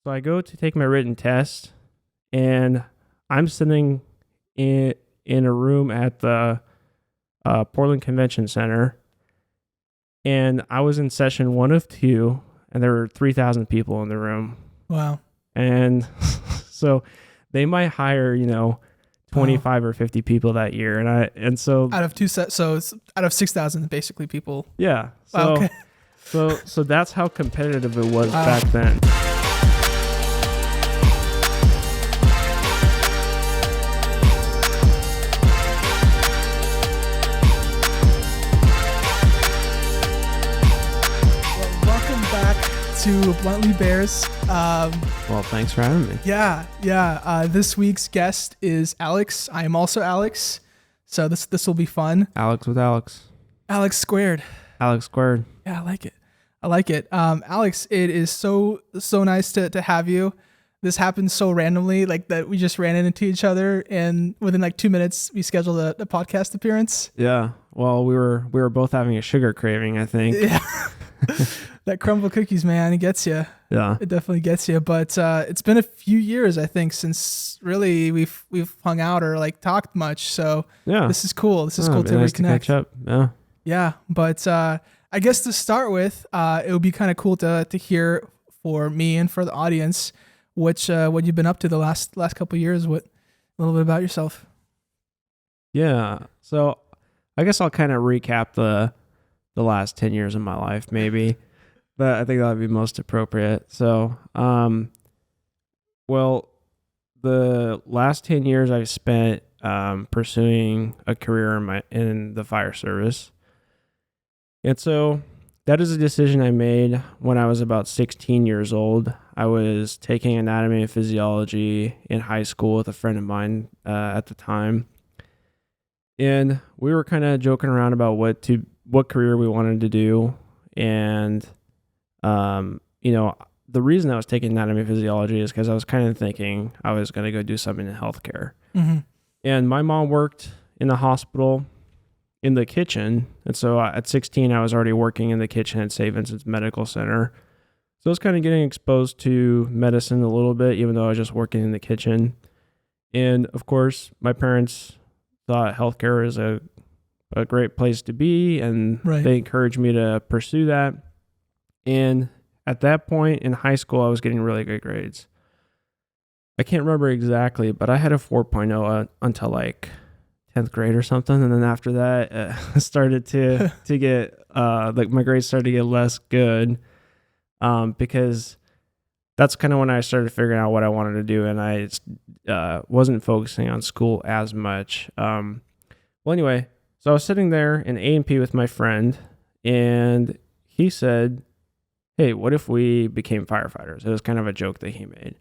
So I go to take my written test, and I'm sitting in a room at the Portland Convention Center, and I was in session 1 of 2, and there were 3,000 people in the room. Wow. And so they might hire, 25 or 50 people that year, and so Out of so it's out of 6,000 basically people. yeah. So Wow, okay. so that's how competitive it was back then. To Bluntly Bears. Well, thanks for having me. Yeah. This week's guest is Alex. I am also Alex, so this will be fun. Alex with Alex. Alex squared. Alex squared. Yeah, I like it. Alex, it is so nice to have you. This happened so randomly, like that we just ran into each other, and within like 2 minutes, we scheduled a podcast appearance. Yeah. Well, we were both having a sugar craving, I think. Yeah. That crumble cookies, man, it gets you. Yeah, it definitely gets you. But it's been a few years, I think, since really we've hung out or like talked much. So yeah, this is cool. This is cool to nice reconnect. To catch up. Yeah, yeah. But I guess to start with, it would be kind of cool to hear for me and for the audience what you've been up to the last couple of years. What a little bit about yourself. Yeah. So I guess I'll kind of recap the last 10 years of my life, maybe. But I think that would be most appropriate. So, well, the last 10 years I've spent pursuing a career in the fire service. And so that is a decision I made when I was about 16 years old. I was taking anatomy and physiology in high school with a friend of mine at the time. And we were kind of joking around about what career we wanted to do. And the reason I was taking anatomy and physiology is because I was kind of thinking I was going to go do something in healthcare. Mm-hmm. And my mom worked in the hospital in the kitchen. And so at 16, I was already working in the kitchen at St. Vincent's Medical Center. So I was kind of getting exposed to medicine a little bit, even though I was just working in the kitchen. And of course, my parents thought healthcare is a great place to be, and right. They encouraged me to pursue that. And at that point in high school, I was getting really good grades. I can't remember exactly, but I had a 4.0 until like 10th grade or something. And then after that, I started to get, my grades started to get less good because that's kind of when I started figuring out what I wanted to do. And I wasn't focusing on school as much. Well, anyway, so I was sitting there in A&P with my friend, and he said, hey, what if we became firefighters? It was kind of a joke that he made.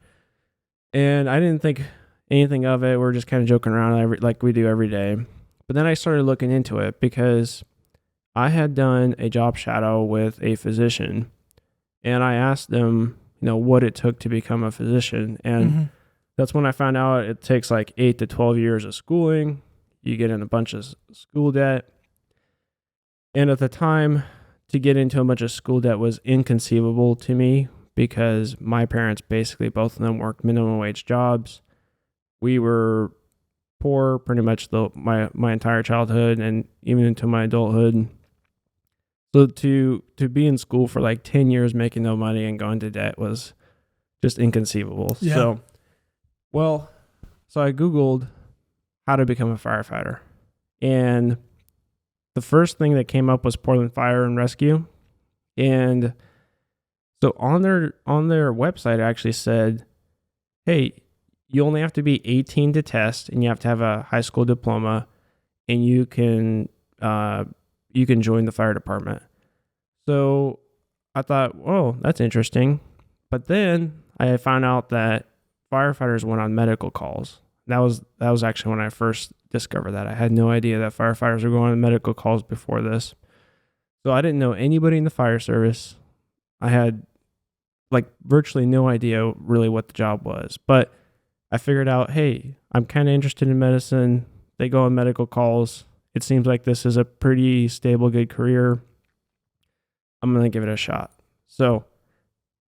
And I didn't think anything of it. We're just kind of joking around like we do every day. But then I started looking into it because I had done a job shadow with a physician, and I asked them, what it took to become a physician. And that's when I found out it takes like 8 to 12 years of schooling. You get in a bunch of school debt. And at the time, to get into a bunch of school debt was inconceivable to me because my parents, basically both of them, worked minimum wage jobs. We were poor pretty much my entire childhood and even into my adulthood. So to be in school for like 10 years making no money and going to debt was just inconceivable. Yeah. So I Googled how to become a firefighter. And the first thing that came up was Portland Fire and Rescue. And so on their website, it actually said, hey, you only have to be 18 to test, and you have to have a high school diploma, and you can join the fire department. So I thought, whoa, that's interesting. But then I found out that firefighters went on medical calls. That was actually when I first discovered that. I had no idea that firefighters were going on medical calls before this. So I didn't know anybody in the fire service. I had like virtually no idea really what the job was. But I figured out, hey, I'm kind of interested in medicine. They go on medical calls. It seems like this is a pretty stable, good career. I'm going to give it a shot. So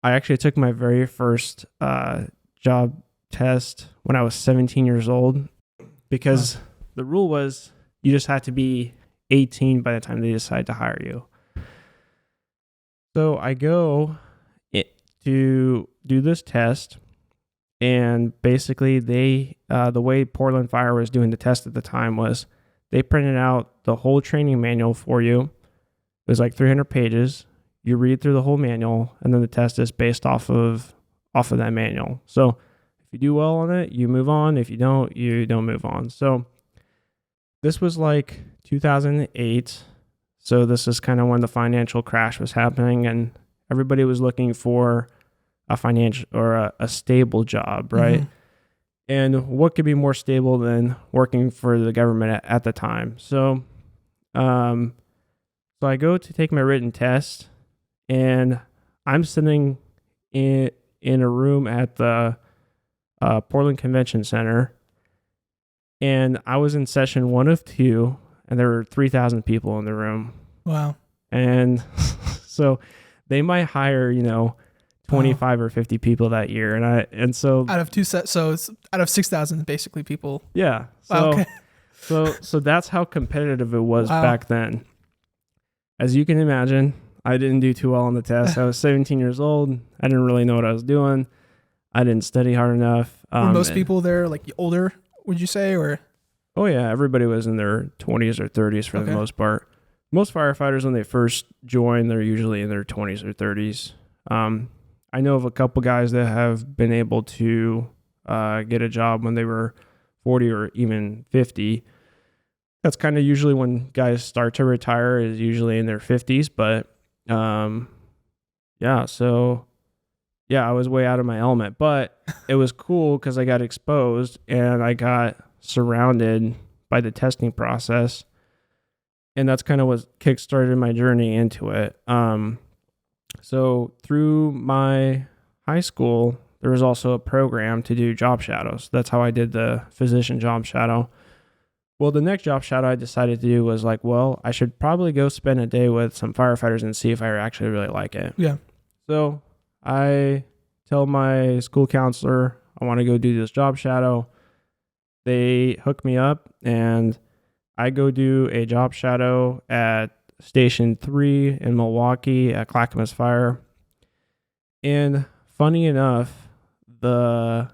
I actually took my very first job test when I was 17 years old because the rule was you just had to be 18 by the time they decide to hire you. So I go to do this test, and basically the way Portland Fire was doing the test at the time was they printed out the whole training manual for you. It was like 300 pages. You read through the whole manual, and then the test is based off of that manual. So if you do well on it, you move on. If you don't move on. So this was like 2008. So this is kind of when the financial crash was happening, and everybody was looking for a financial or a stable job, right? Mm-hmm. And what could be more stable than working for the government at the time? So, so I go to take my written test, and I'm sitting in a room at the Portland Convention Center, and I was in session 1 of 2, and there were 3,000 people in the room. Wow. And so they might hire, 25 or 50 people that year. And so out of so it's out of 6,000 basically people. Yeah. So, wow, okay. so that's how competitive it was back then. As you can imagine, I didn't do too well on the test. I was 17 years old. I didn't really know what I was doing. I didn't study hard enough. Were most people there like older, would you say, or? Oh yeah. Everybody was in their 20s or 30s for the most part. Most firefighters, when they first join, they're usually in their 20s or 30s. I know of a couple guys that have been able to get a job when they were 40 or even 50. That's kind of usually when guys start to retire, is usually in their 50s. But I was way out of my element. But it was cool because I got exposed and I got surrounded by the testing process. And that's kind of what kickstarted my journey into it. So through my high school, there was also a program to do job shadows. That's how I did the physician job shadow. Well, the next job shadow I decided to do was like, well, I should probably go spend a day with some firefighters and see if I actually really like it. Yeah. So I tell my school counselor I want to go do this job shadow. They hook me up, and I go do a job shadow at Station 3 in Milwaukee at Clackamas Fire. And funny enough, the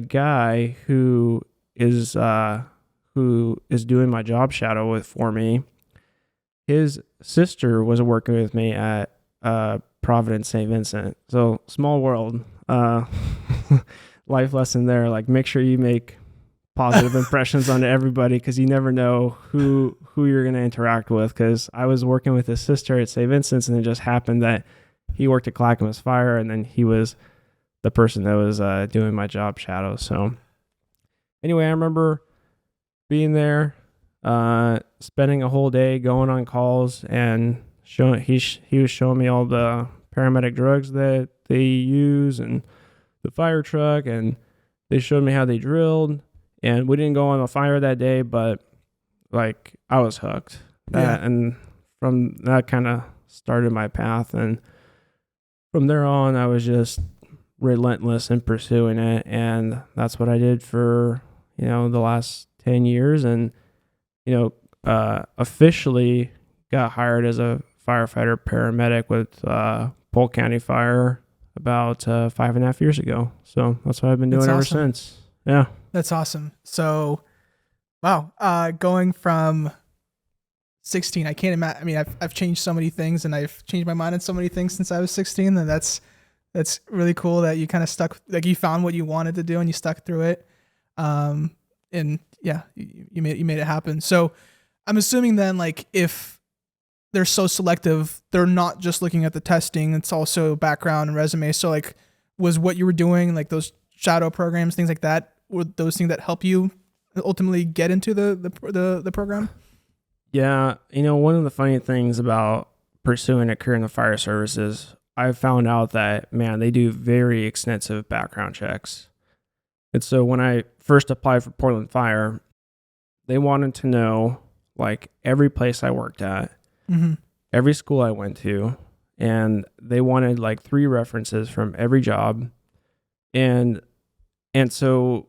guy who is doing my job shadow for me, his sister was working with me at Providence St. Vincent. So small world. Life lesson there, like make sure you make positive impressions on everybody, because you never know who you're going to interact with. Because I was working with his sister at St. Vincent's, and it just happened that he worked at Clackamas Fire, and then he was the person that was doing my job shadow. So anyway, I remember being there, spending a whole day going on calls, and he was showing me all the paramedic drugs that they use and the fire truck, and they showed me how they drilled. And we didn't go on a fire that day, but like I was hooked. And from that kind of started my path. And from there on, I was just relentless in pursuing it. And that's what I did for, the last 10 years. And, officially got hired as a firefighter paramedic with Polk County Fire about 5.5 years ago. So that's what I've been doing ever since. Yeah. That's awesome. So, wow. Going from 16, I can't imagine. I mean, I've changed so many things, and I've changed my mind on so many things since I was 16. And that's really cool that you kind of stuck, like you found what you wanted to do and you stuck through it. And yeah, you made it happen. So I'm assuming then, like, if they're so selective, they're not just looking at the testing, it's also background and resume. So like, was what you were doing, like those shadow programs, things like that, were those things that help you ultimately get into the program? Yeah. One of the funny things about pursuing a career in the fire service is I found out that, man, they do very extensive background checks. And so when I first applied for Portland Fire, they wanted to know like every place I worked at, every school I went to, and they wanted like 3 references from every job. And so,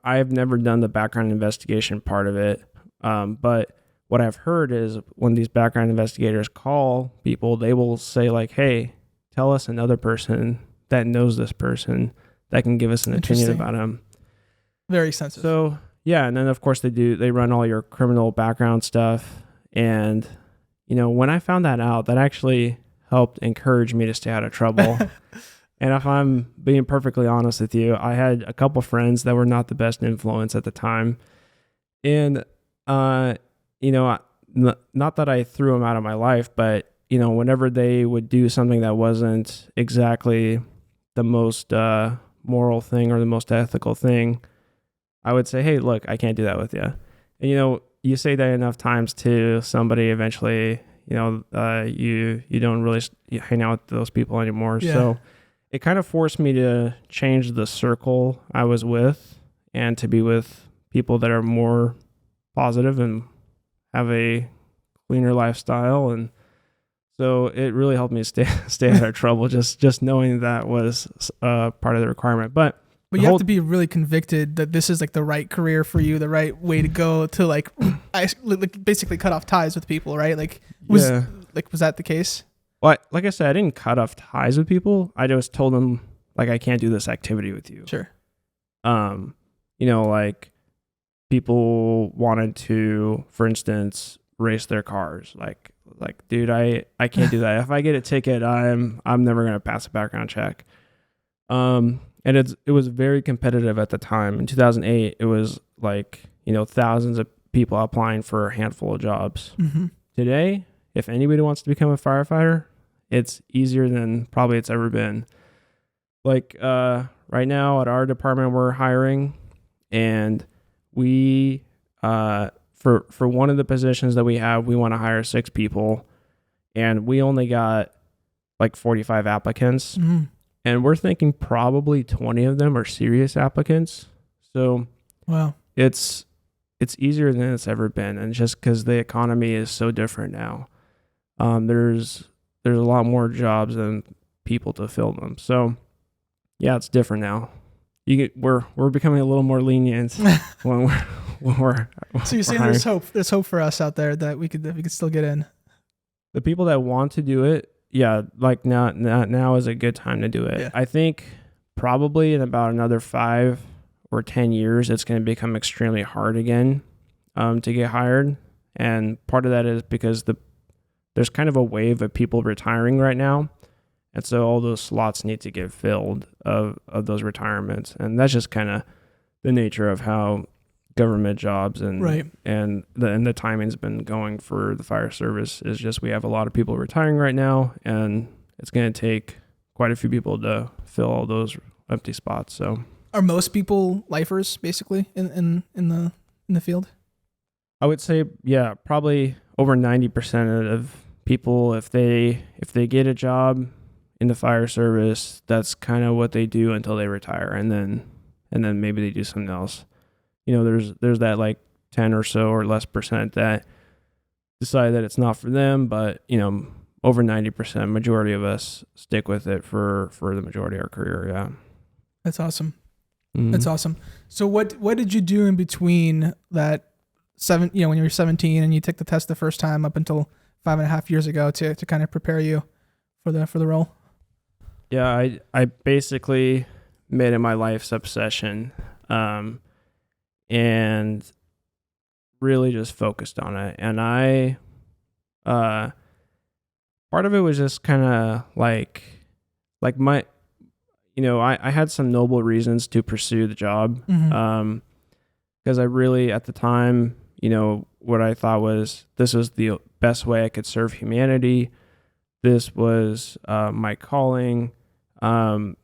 I've never done the background investigation part of it. But what I've heard is when these background investigators call people, they will say like, hey, tell us another person that knows this person that can give us an opinion about him. Very extensive. So yeah. And then of course they run all your criminal background stuff. And, when I found that out, that actually helped encourage me to stay out of trouble. And if I'm being perfectly honest with you, I had a couple friends that were not the best influence at the time. And, not that I threw them out of my life, but, whenever they would do something that wasn't exactly the most moral thing or the most ethical thing, I would say, hey, look, I can't do that with you. And, you say that enough times to somebody, eventually, you don't really hang out with those people anymore. Yeah. So it kind of forced me to change the circle I was with and to be with people that are more positive and have a cleaner lifestyle. And so it really helped me stay out of trouble, just knowing that was part of the requirement. But you have to be really convicted that this is like the right career for you, the right way to go to like basically cut off ties with people, right? Was that the case? Well, like I said, I didn't cut off ties with people. I just told them like, I can't do this activity with you. Sure. Like people wanted to, for instance, race their cars. Like, dude, I can't do that. If I get a ticket, I'm never going to pass a background check. And it was very competitive at the time. In 2008, it was like, thousands of people applying for a handful of jobs. Mm-hmm. Today, if anybody wants to become a firefighter, it's easier than probably it's ever been. Like right now at our department, we're hiring, and we for one of the positions that we have, we want to hire 6 people, and we only got like 45 applicants. Mm-hmm. And we're thinking probably 20 of them are serious applicants. So wow, it's easier than it's ever been. And just because the economy is so different now, there's a lot more jobs than people to fill them. So yeah, it's different now. We're becoming a little more lenient when we're So you're saying there's hope. There's hope for us out there that we could still get in. The people that want to do it, yeah, like now is a good time to do it. Yeah. I think probably in about another 5 or 10 years, it's going to become extremely hard again to get hired. And part of that is because there's kind of a wave of people retiring right now. And so all those slots need to get filled of those retirements. And that's just kind of the nature of how government jobs and right. and the timing's been going for the fire service. Is just we have a lot of people retiring right now, and it's going to take quite a few people to fill all those empty spots. So are most people lifers basically in the field? I would say, yeah, probably over 90% of people, if they get a job in the fire service, that's kind of what they do until they retire, and then maybe they do something else. There's that like 10 or so or less percent that decide that it's not for them, but over 90%, majority of us stick with it for the majority of our career. Yeah. That's awesome. Mm-hmm. That's awesome. So what did you do in between that when you were 17 and you took the test the first time up until 5.5 years ago to kind of prepare you for the role? Yeah, I basically made it my life's obsession. And really just focused on it. And I, part of it was just kind of like my, I had some noble reasons to pursue the job. Mm-hmm. Because I really, at the time, what I thought was this was the best way I could serve humanity. This was my calling. And,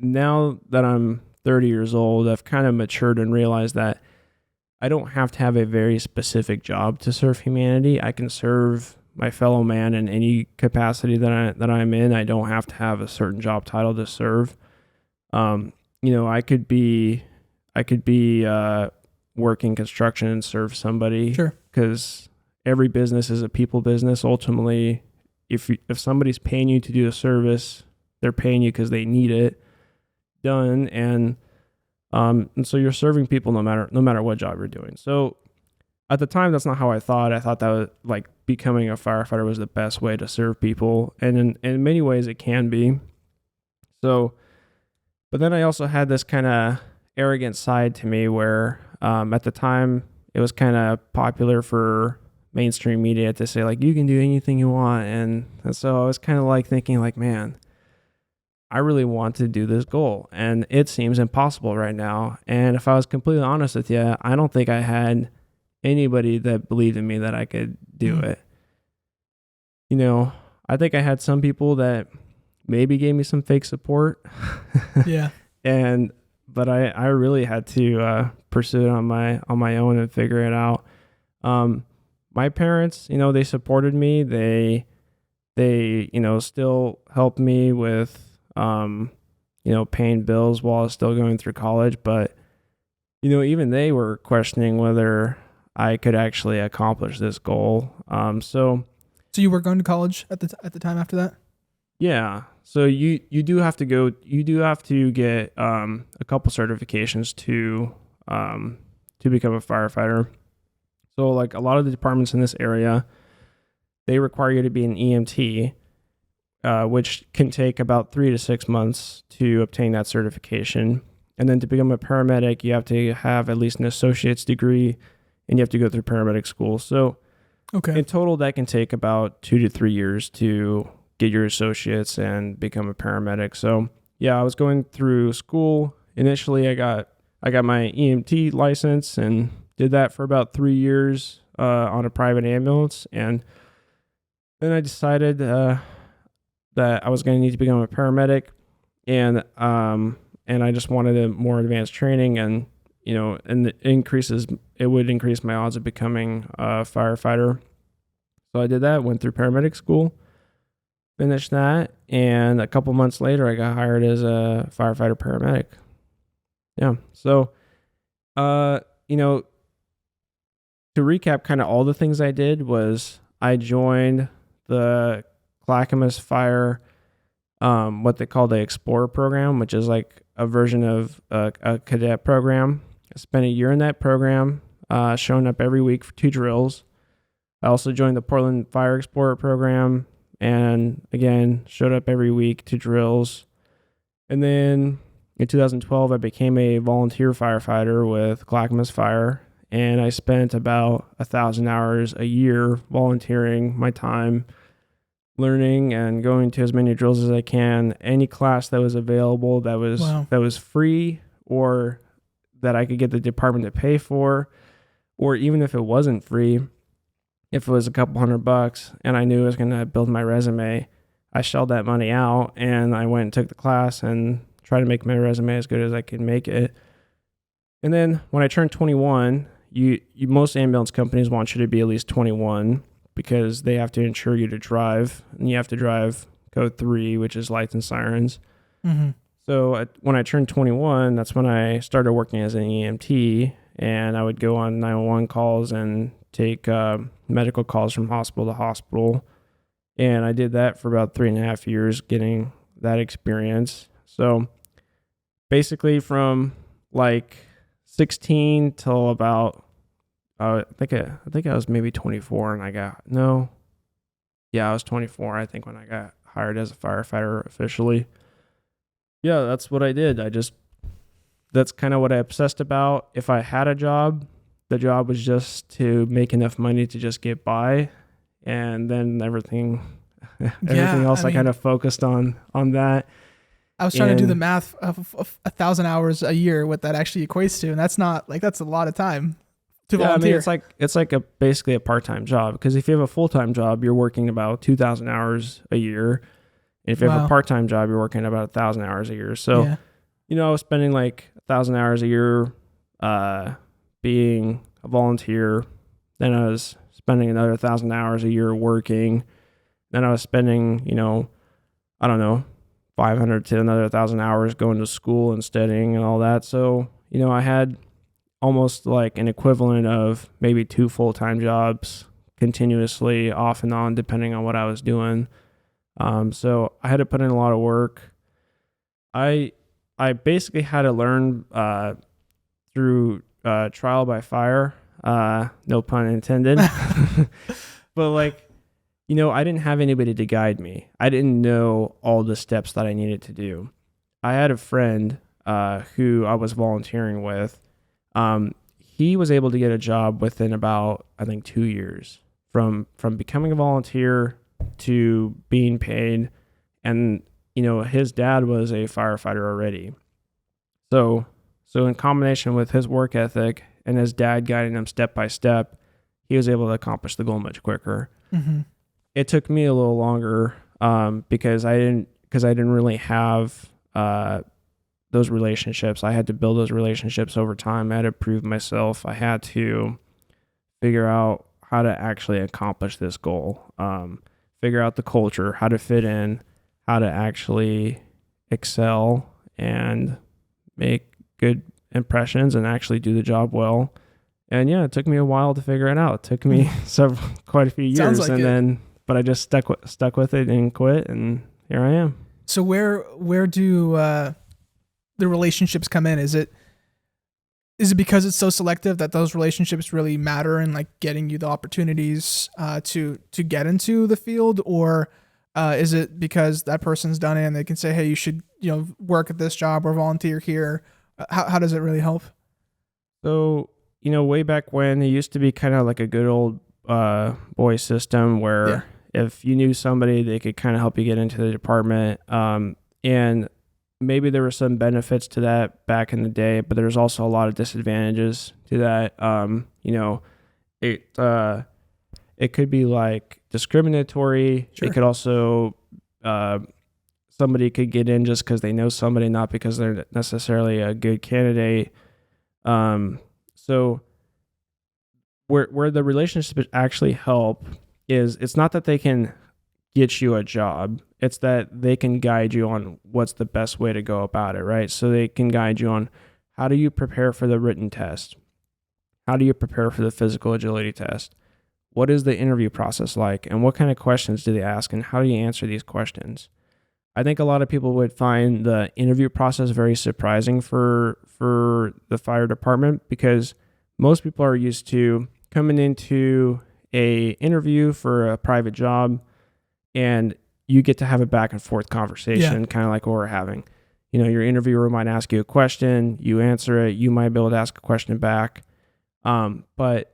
now that I'm 30 years old, I've kind of matured and realized that I don't have to have a very specific job to serve humanity. I can serve my fellow man in any capacity that I'm in. I don't have to have a certain job title to serve. I could be working construction and serve somebody. Sure. Because every business is a people business. Ultimately, if somebody's paying you to do a service, they're paying you because they need it done, and so you're serving people no matter what job you're doing. So at the time, that's not how I thought. I thought that was like becoming a firefighter was the best way to serve people, and in many ways it can be. So, but then I also had this kind of arrogant side to me where at the time it was kind of popular for mainstream media to say like, you can do anything you want. And so I was kind of like thinking like, man, I really want to do this goal and it seems impossible right now. And if I was completely honest with you, I don't think I had anybody that believed in me that I could do it. You know, I think I had some people that maybe gave me some fake support. Yeah. But I really had to pursue it on my own and figure it out. My parents, you know, they supported me. They you know, still helped me with you know, paying bills while I was still going through college, but you know, even they were questioning whether I could actually accomplish this goal. So you were going to college at the time after that? Yeah. So you do have to get a couple certifications to become a firefighter. So like a lot of the departments in this area, they require you to be an EMT, which can take about 3 to 6 months to obtain that certification. And then to become a paramedic, you have to have at least an associate's degree and you have to go through paramedic school. So in total, that can take about 2 to 3 years to get your associates and become a paramedic. So yeah, I was going through school. Initially, I got my EMT license and did that for about 3 years on a private ambulance. And then I decided that I was going to need to become a paramedic, and I just wanted a more advanced training, and you know, and it would increase my odds of becoming a firefighter. So I did that, went through paramedic school, finished that, and a couple months later, I got hired as a firefighter paramedic. Yeah. So, you know, to recap kind of all the things I did was I joined the Clackamas Fire, what they call the Explorer program, which is like a version of a cadet program. I spent a year in that program, showing up every week for 2 drills. I also joined the Portland Fire Explorer program, and again, showed up every week to drills. And then in 2012, I became a volunteer firefighter with Clackamas Fire, and I spent about 1,000 hours a year volunteering my time, learning and going to as many drills as I can. Any class that was available that was free or that I could get the department to pay for, or even if it wasn't free, if it was a couple $100 and I knew I was going to build my resume, I shelled that money out and I went and took the class and tried to make my resume as good as I could make it. And then when I turned 21, most ambulance companies want you to be at least 21 because they have to insure you to drive, and you have to drive code 3, which is lights and sirens. Mm-hmm. So when I turned 21, that's when I started working as an EMT, and I would go on 911 calls and take medical calls from hospital to hospital. And I did that for about 3.5 years, getting that experience. So basically from like 16 till about, I think I was maybe 24 and I was 24, I think, when I got hired as a firefighter officially. Yeah, that's what I did. That's kind of what I obsessed about. If I had a job, the job was just to make enough money to just get by. And then everything else, I kind of focused on that. I was trying to do the math of 1,000 hours a year, what that actually equates to. And that's a lot of time to volunteer. I mean, it's like basically a part-time job, because if you have a full-time job, you're working about 2,000 hours a year. And if you have a part-time job, you're working about 1,000 hours a year. So, you know, I was spending like 1,000 hours a year being a volunteer. Then I was spending another 1,000 hours a year working. Then I was spending, you know, I don't know, 500 to another 1,000 hours going to school and studying and all that. So, you know, I had almost like an equivalent of maybe 2 full-time jobs continuously off and on depending on what I was doing. So I had to put in a lot of work. I basically had to learn through trial by fire, no pun intended. But like, you know, I didn't have anybody to guide me. I didn't know all the steps that I needed to do. I had a friend who I was volunteering with. He was able to get a job within about, I think, 2 years from becoming a volunteer to being paid. And, you know, his dad was a firefighter already. So in combination with his work ethic and his dad guiding him step by step, he was able to accomplish the goal much quicker. Mm-hmm. It took me a little longer because I didn't really have those relationships. I had to build those relationships over time. I had to prove myself. I had to figure out how to actually accomplish this goal, figure out the culture, how to fit in, how to actually excel and make good impressions and actually do the job well. And yeah, it took me a while to figure it out. It took me quite a few years, Sounds like it. But I just stuck with it and quit, and here I am. So where do the relationships come in? Is it because it's so selective that those relationships really matter in like getting you the opportunities to get into the field, or is it because that person's done it and they can say, hey, you should, you know, work at this job or volunteer here? How does it really help? So, you know, way back when, it used to be kind of like a good old boy system where if you knew somebody, they could kind of help you get into the department. And maybe there were some benefits to that back in the day, but there's also a lot of disadvantages to that. You know, it could be like discriminatory. Sure. It could also, somebody could get in just because they know somebody, not because they're necessarily a good candidate. So where the relationships actually help is it's not that they can get you a job. It's that they can guide you on what's the best way to go about it, right? So they can guide you on how do you prepare for the written test? How do you prepare for the physical agility test? What is the interview process like? And what kind of questions do they ask? And how do you answer these questions? I think a lot of people would find the interview process very surprising for the fire department, because most people are used to coming into a interview for a private job and you get to have a back and forth conversation, kind of like what we're having. You know, your interviewer might ask you a question, you answer it, you might be able to ask a question back. But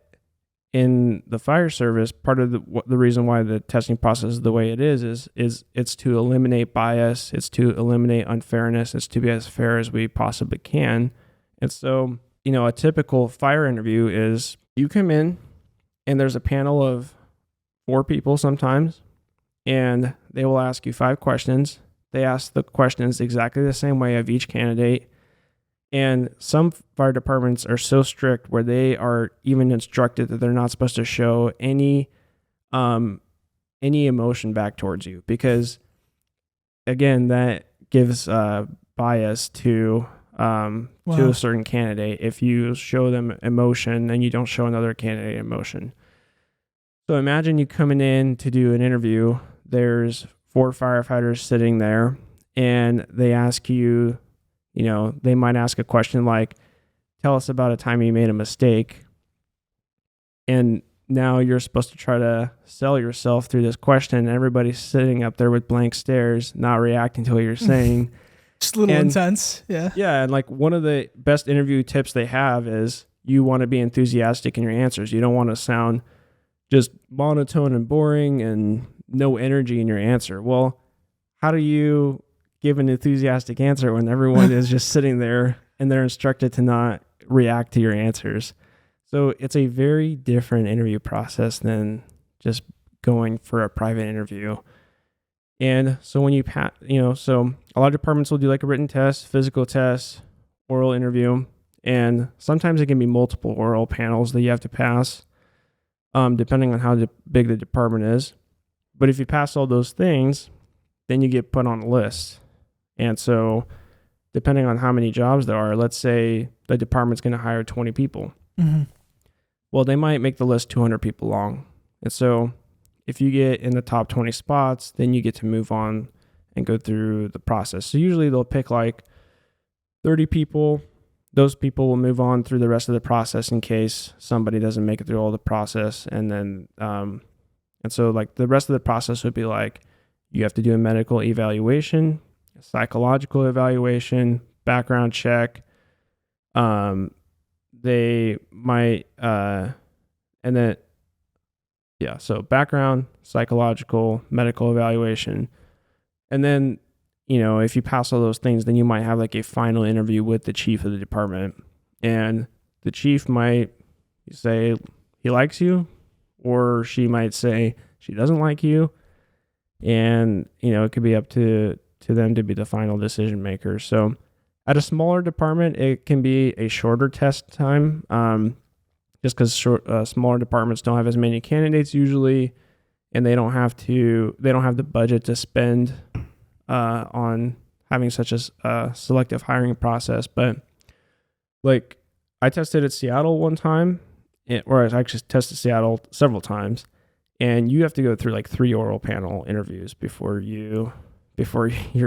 in the fire service, part of the reason why the testing process is the way it is it's to eliminate bias, it's to eliminate unfairness, it's to be as fair as we possibly can. And so, you know, a typical fire interview is you come in and there's a panel of 4 people sometimes, and they will ask you 5 questions. They ask the questions exactly the same way of each candidate. And some fire departments are so strict where they are even instructed that they're not supposed to show any emotion back towards you, because again, that gives bias to a certain candidate if you show them emotion and you don't show another candidate emotion. So imagine you coming in to do an interview, there's 4 firefighters sitting there, and they ask you, you know, they might ask a question like, tell us about a time you made a mistake. And now you're supposed to try to sell yourself through this question, and everybody's sitting up there with blank stares, not reacting to what you're saying. Just a little intense. Yeah. Yeah. And like one of the best interview tips they have is you want to be enthusiastic in your answers. You don't want to sound just monotone and boring and no energy in your answer. Well, how do you give an enthusiastic answer when everyone is just sitting there and they're instructed to not react to your answers? So it's a very different interview process than just going for a private interview. And so when so a lot of departments will do like a written test, physical test, oral interview, and sometimes it can be multiple oral panels that you have to pass, depending on how big the department is. But if you pass all those things, then you get put on a list. And so depending on how many jobs there are, let's say the department's going to hire 20 people. Mm-hmm. Well, they might make the list 200 people long. And so if you get in the top 20 spots, then you get to move on and go through the process. So usually they'll pick like 30 people. Those people will move on through the rest of the process in case somebody doesn't make it through all the process. And then, and so like the rest of the process would be like, you have to do a medical evaluation, a psychological evaluation, background check. They might, and then, yeah, so background, psychological, medical evaluation. And then, if you pass all those things, then you might have like a final interview with the chief of the department. And the chief might say he likes you, or she might say she doesn't like you. And, it could be up to them to be the final decision maker. So at a smaller department, it can be a shorter test time, just because smaller departments don't have as many candidates usually, and they don't have the budget to spend on having such a selective hiring process. But like I tested at Seattle one time, or I actually tested Seattle several times, and you have to go through like 3 oral panel interviews before you're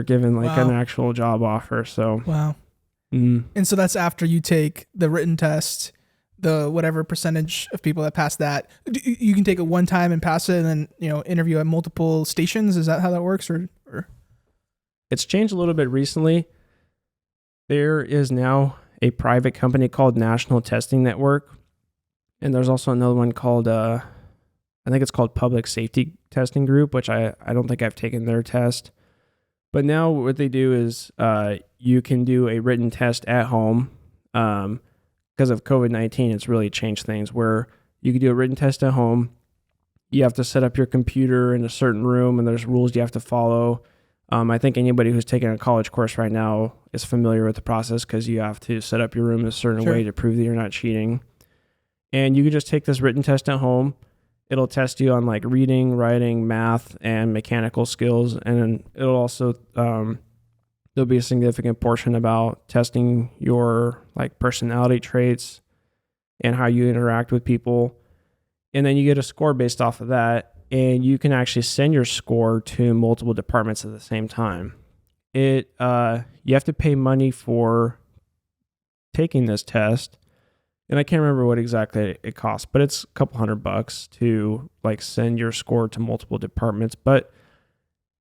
given like an actual job offer. So wow. And so that's after you take the written test, the whatever percentage of people that pass that. You can take it one time and pass it, and then interview at multiple stations. Is that how that works, or? It's changed a little bit recently. There is now a private company called National Testing Network, and there's also another one called I think it's called Public Safety Testing Group, which I don't think I've taken their test. But now what they do is you can do a written test at home. Because of COVID-19, it's really changed things where you can do a written test at home. You have to set up your computer in a certain room, and there's rules you have to follow. I think anybody who's taking a college course right now is familiar with the process because you have to set up your room in a certain way to prove that you're not cheating. And you can just take this written test at home. It'll test you on like reading, writing, math, and mechanical skills. And it'll also, there'll be a significant portion about testing your like personality traits and how you interact with people. And then you get a score based off of that. And you can actually send your score to multiple departments at the same time. You have to pay money for taking this test. And I can't remember what exactly it costs, but it's a couple $100 to like send your score to multiple departments. But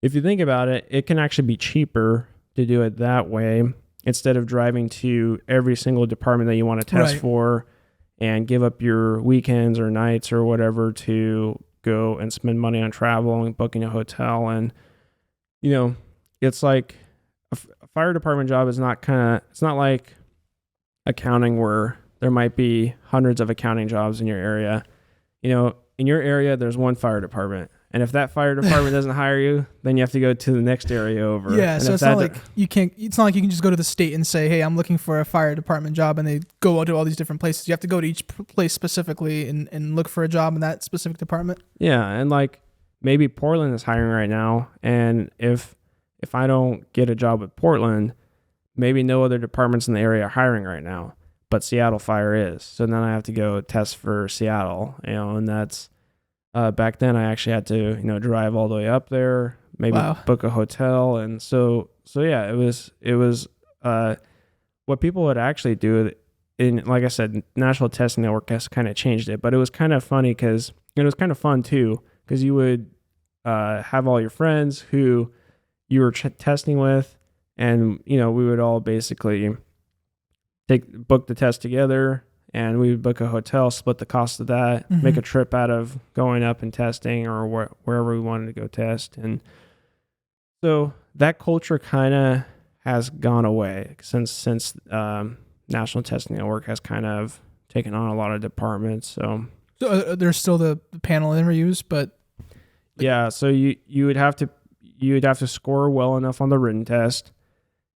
if you think about it, it can actually be cheaper to do it that way instead of driving to every single department that you want to test for and give up your weekends or nights or whatever to go and spend money on travel and booking a hotel. And, it's like a fire department job is it's not like accounting where there might be hundreds of accounting jobs in your area. In your area, there's one fire department. And if that fire department doesn't hire you, then you have to go to the next area over. Yeah, and so it's not like you can just go to the state and say, hey, I'm looking for a fire department job, and they go out to all these different places. You have to go to each place specifically and look for a job in that specific department. Yeah, and like maybe Portland is hiring right now, and if I don't get a job with Portland, maybe no other departments in the area are hiring right now, but Seattle Fire is. So then I have to go test for Seattle, and that's back then I actually had to, drive all the way up there, maybe book a hotel. And so yeah, it was what people would actually do. And like I said, National Testing Network has kind of changed it, but it was kind of funny because it was kind of fun too, because you would have all your friends who you were testing with, and, we would all basically book the test together. And we would book a hotel, split the cost of that, make a trip out of going up and testing or wherever we wanted to go test. And so that culture kind of has gone away since National Testing Network has kind of taken on a lot of departments. So there's still the panel interviews, but yeah. So you would have to score well enough on the written test.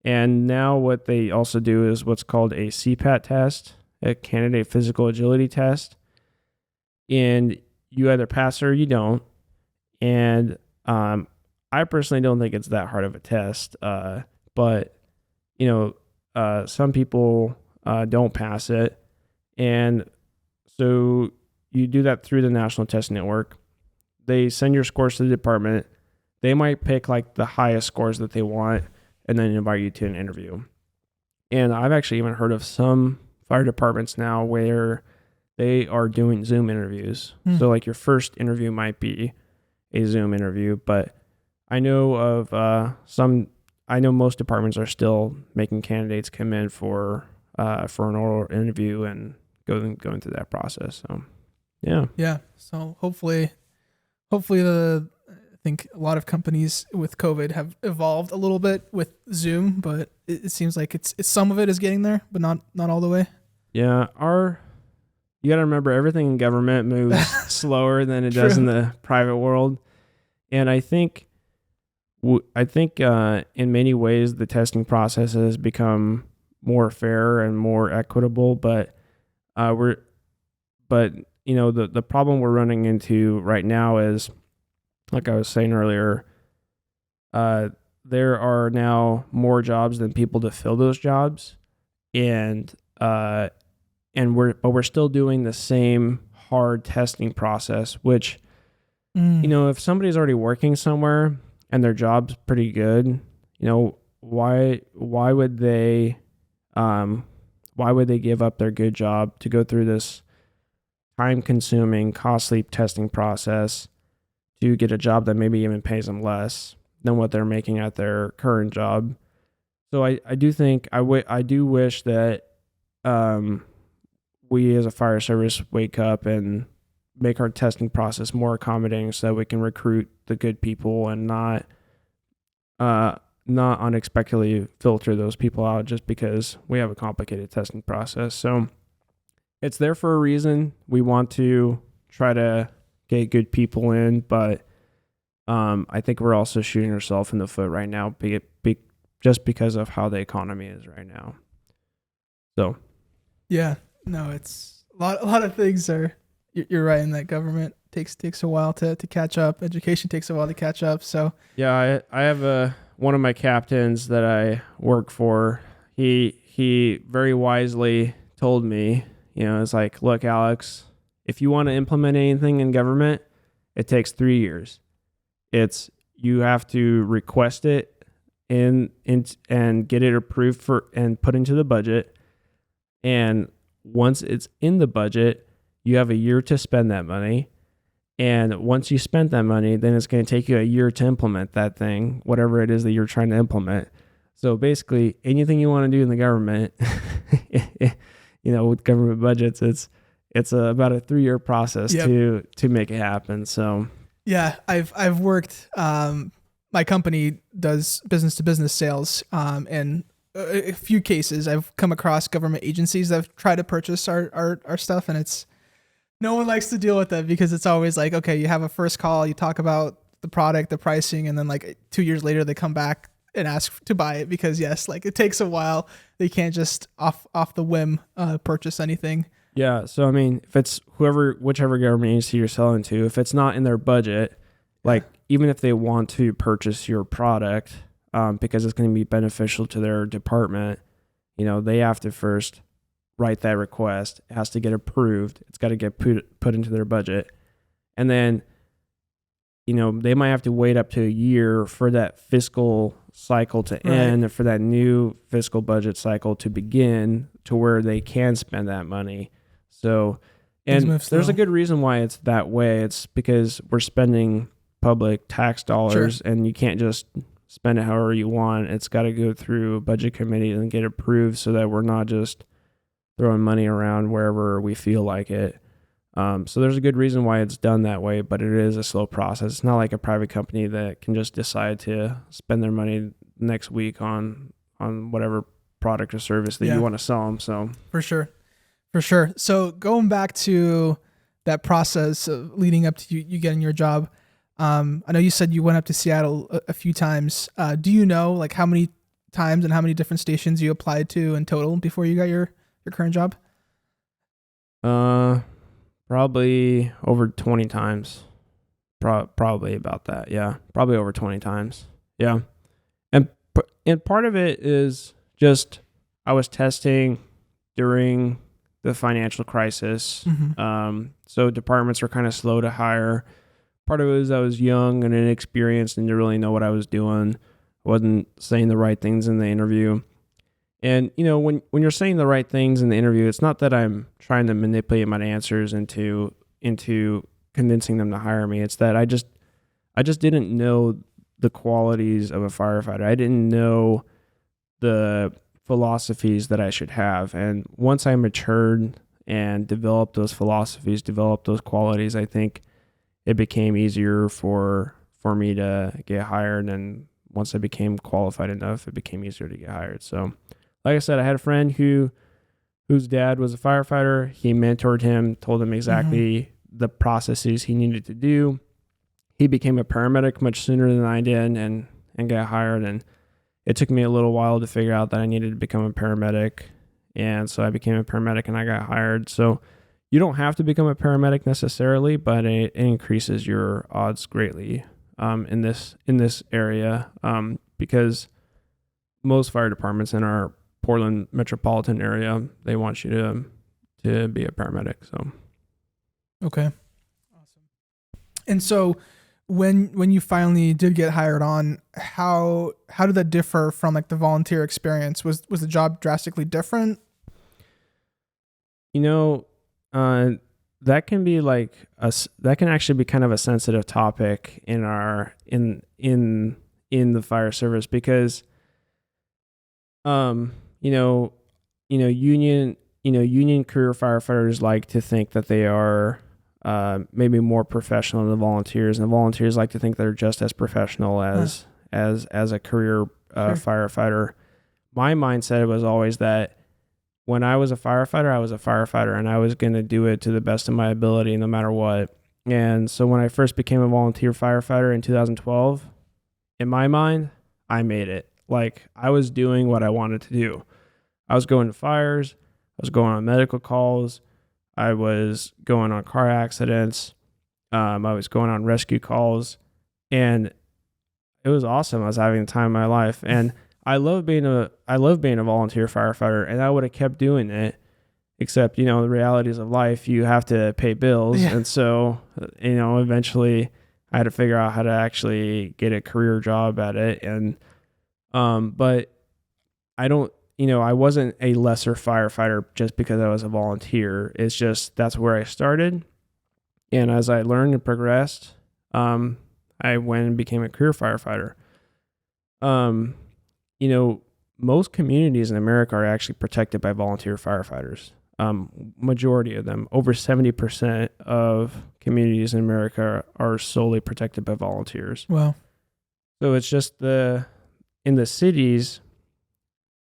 And now what they also do is what's called a CPAT test, a candidate physical agility test, and you either pass or you don't. And I personally don't think it's that hard of a test, but some people don't pass it, and so you do that through the National Testing Network. they send your scores to the department. They might pick like the highest scores that they want and then invite you to an interview. And I've actually even heard of some fire departments now where they are doing Zoom interviews. So like your first interview might be a Zoom interview, but I know of I know most departments are still making candidates come in for an oral interview and going through that process. So yeah. So hopefully I think a lot of companies with COVID have evolved a little bit with Zoom, but it seems like it's some of it is getting there, but not all the way. Yeah, you got to remember everything in government moves slower than it does in the private world, and I think in many ways the testing process has become more fair and more equitable, but the problem we're running into right now is, like I was saying earlier, there are now more jobs than people to fill those jobs, and we're still doing the same hard testing process, which if somebody's already working somewhere and their job's pretty good, why would they give up their good job to go through this time-consuming, costly testing process to get a job that maybe even pays them less than what they're making at their current job? So I do think I do wish that we as a fire service wake up and make our testing process more accommodating so that we can recruit the good people and not unexpectedly filter those people out just because we have a complicated testing process. So it's there for a reason. We want to try to get good people in, but I think we're also shooting ourselves in the foot right now just because of how the economy is right now. So yeah, no, it's a lot of things are. You're right in that government takes a while to catch up. Education takes a while to catch up. So yeah, I have one of my captains that I work for. He very wisely told me, it's like, look, Alex, if you want to implement anything in government, it takes 3 years. You have to request it and get it approved and put into the budget. And once it's in the budget, you have a year to spend that money. And once you spent that money, then it's going to take you a year to implement that thing, whatever it is that you're trying to implement. So basically, anything you want to do in the government, with government budgets, it's about a 3-year process to make it happen. So yeah, I've worked. My company does business to business sales, and a few cases I've come across government agencies that have tried to purchase our stuff, and it's no one likes to deal with that because it's always like, okay, you have a first call, you talk about the product, the pricing, and then like 2 years later they come back and ask to buy it because it takes a while. They can't just off the whim purchase anything. Yeah, so I mean, if it's whichever government agency you're selling to, if it's not in their budget, like even if they want to purchase your product because it's going to be beneficial to their department, they have to first write that request. It has to get approved. It's got to get put into their budget. And then, they might have to wait up to a year for that fiscal cycle to end, for that new fiscal budget cycle to begin to where they can spend that money. So, and there's a good reason why it's that way. It's because we're spending public tax dollars and you can't just spend it however you want. It's got to go through a budget committee and get approved so that we're not just throwing money around wherever we feel like it. So there's a good reason why it's done that way, but it is a slow process. It's not like a private company that can just decide to spend their money next week on whatever product or service that you want to sell them. So for sure. So going back to that process of leading up to you getting your job, I know you said you went up to Seattle a few times. Do you know like how many times and how many different stations you applied to in total before you got your current job? Probably over 20 times. Probably about that. Yeah. Probably over 20 times. Yeah. And part of it is just I was testing during the financial crisis. So departments were kind of slow to hire. part of it was I was young and inexperienced and didn't really know what I was doing. I wasn't saying the right things in the interview. And, when you're saying the right things in the interview, it's not that I'm trying to manipulate my answers into convincing them to hire me. It's that I just didn't know the qualities of a firefighter. I didn't know the philosophies that I should have. And once I matured and developed those philosophies, developed those qualities, I think it became easier for me to get hired. And once I became qualified enough, it became easier to get hired. So, like I said, I had a friend whose dad was a firefighter. He mentored him, told him exactly the processes he needed to do. He became a paramedic much sooner than I did and got hired. And it took me a little while to figure out that I needed to become a paramedic. And so I became a paramedic and I got hired. So you don't have to become a paramedic necessarily, but it increases your odds greatly in this area because most fire departments in our Portland metropolitan area, they want you to be a paramedic. So Okay. Awesome. And so when you finally did get hired on, how did that differ from like the volunteer experience? Was the job drastically different? That can be that can actually be kind of a sensitive topic in the fire service because union career firefighters like to think that they are maybe more professional than the volunteers, and the volunteers like to think they're just as professional as a career firefighter. My mindset was always that when I was a firefighter, and I was going to do it to the best of my ability, no matter what. And so when I first became a volunteer firefighter in 2012, in my mind, I made it. Like, I was doing what I wanted to do. I was going to fires. I was going on medical calls. I was going on car accidents. I was going on rescue calls. And it was awesome. I was having the time of my life. And I love being a volunteer firefighter, and I would have kept doing it, except, the realities of life, you have to pay bills. Yeah. And so, eventually I had to figure out how to actually get a career job at it. And, but I don't, I wasn't a lesser firefighter just because I was a volunteer. It's just, that's where I started. And as I learned and progressed, I went and became a career firefighter. Most communities in America are actually protected by volunteer firefighters. Majority of them, over 70% of communities in America are solely protected by volunteers. Wow. So it's just in the cities,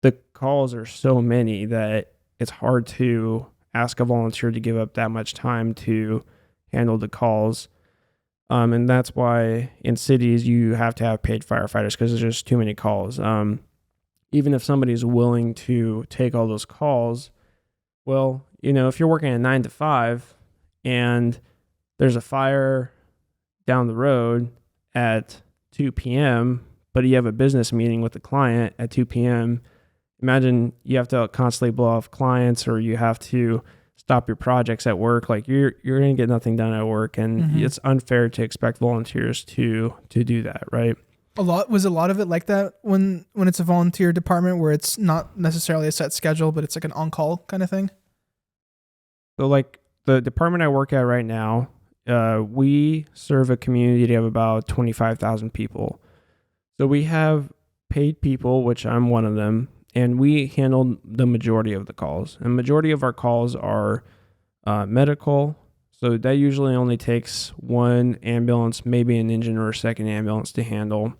the calls are so many that it's hard to ask a volunteer to give up that much time to handle the calls. And that's why in cities you have to have paid firefighters because there's just too many calls. Even if somebody's willing to take all those calls, well, if you're working at 9 to 5 and there's a fire down the road at 2 p.m., but you have a business meeting with the client at 2 p.m., imagine you have to constantly blow off clients or you have to stop your projects at work. Like you're going to get nothing done at work, and it's unfair to expect volunteers to do that, right? Was a lot of it like that when it's a volunteer department where it's not necessarily a set schedule, but it's like an on-call kind of thing? So like the department I work at right now, we serve a community of about 25,000 people. So we have paid people, which I'm one of them, and we handle the majority of the calls. And majority of our calls are medical. So that usually only takes one ambulance, maybe an engine or a second ambulance to handle.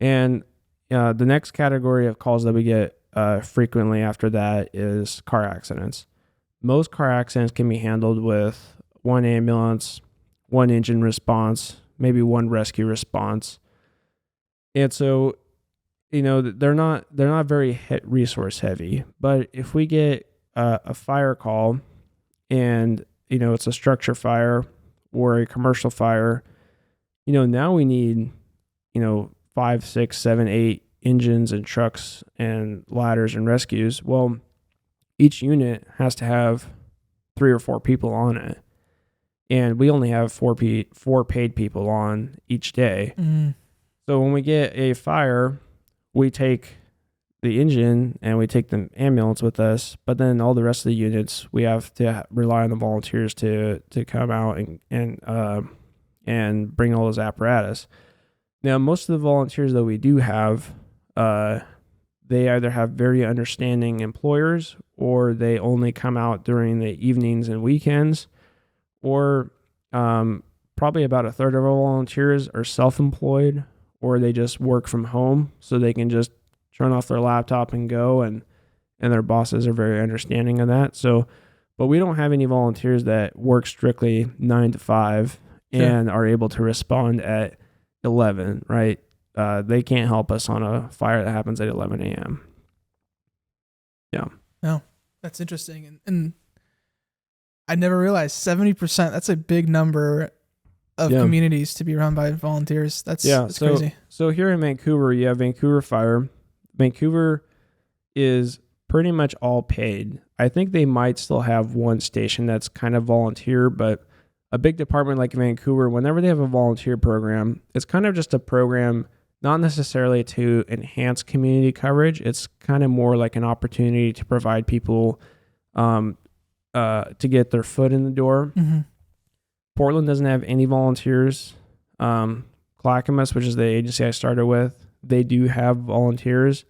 And the next category of calls that we get frequently after that is car accidents. Most car accidents can be handled with one ambulance, one engine response, maybe one rescue response. And so, they're not very resource heavy. But if we get a fire call and it's a structure fire or a commercial fire, now we need 5, 6, 7, 8 engines and trucks and ladders and rescues. Well, each unit has to have 3 or 4 people on it. and we only have four paid people on each day. Mm. So when we get a fire, we take the engine and we take the ambulance with us, but then all the rest of the units we have to rely on the volunteers to come out and bring all those apparatus. Now, most of the volunteers that we do have, they either have very understanding employers, or they only come out during the evenings and weekends, or probably about a third of our volunteers are self-employed, or they just work from home, so they can just turn off their laptop and go, and their bosses are very understanding of that. So, but we don't have any volunteers that work strictly 9 to 5 and are able to respond at 11, right? They can't help us on a fire that happens at 11 a.m. Yeah. No, that's interesting. And I never realized 70%, that's a big number of communities to be run by volunteers. That's crazy. So here in Vancouver, you have Vancouver Fire. Vancouver is pretty much all paid. I think they might still have one station that's kind of volunteer, but a big department like Vancouver, whenever they have a volunteer program, it's kind of just a program, not necessarily to enhance community coverage. It's kind of more like an opportunity to provide people to get their foot in the door. Mm-hmm. Portland doesn't have any volunteers. Clackamas, which is the agency I started with, they do have volunteers,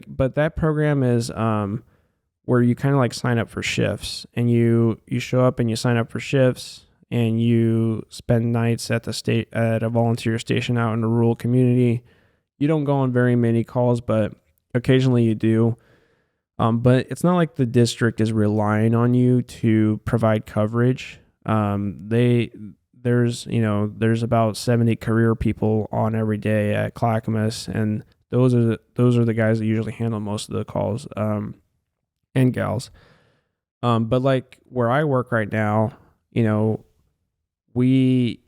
but that program is where you kind of like sign up for shifts, and you show up and you sign up for shifts, and you spend nights at a volunteer station out in a rural community. You don't go on very many calls, but occasionally you do. But it's not like the district is relying on you to provide coverage. There's about 70 career people on every day at Clackamas, and those are the guys that usually handle most of the calls, and gals. But like where I work right now, we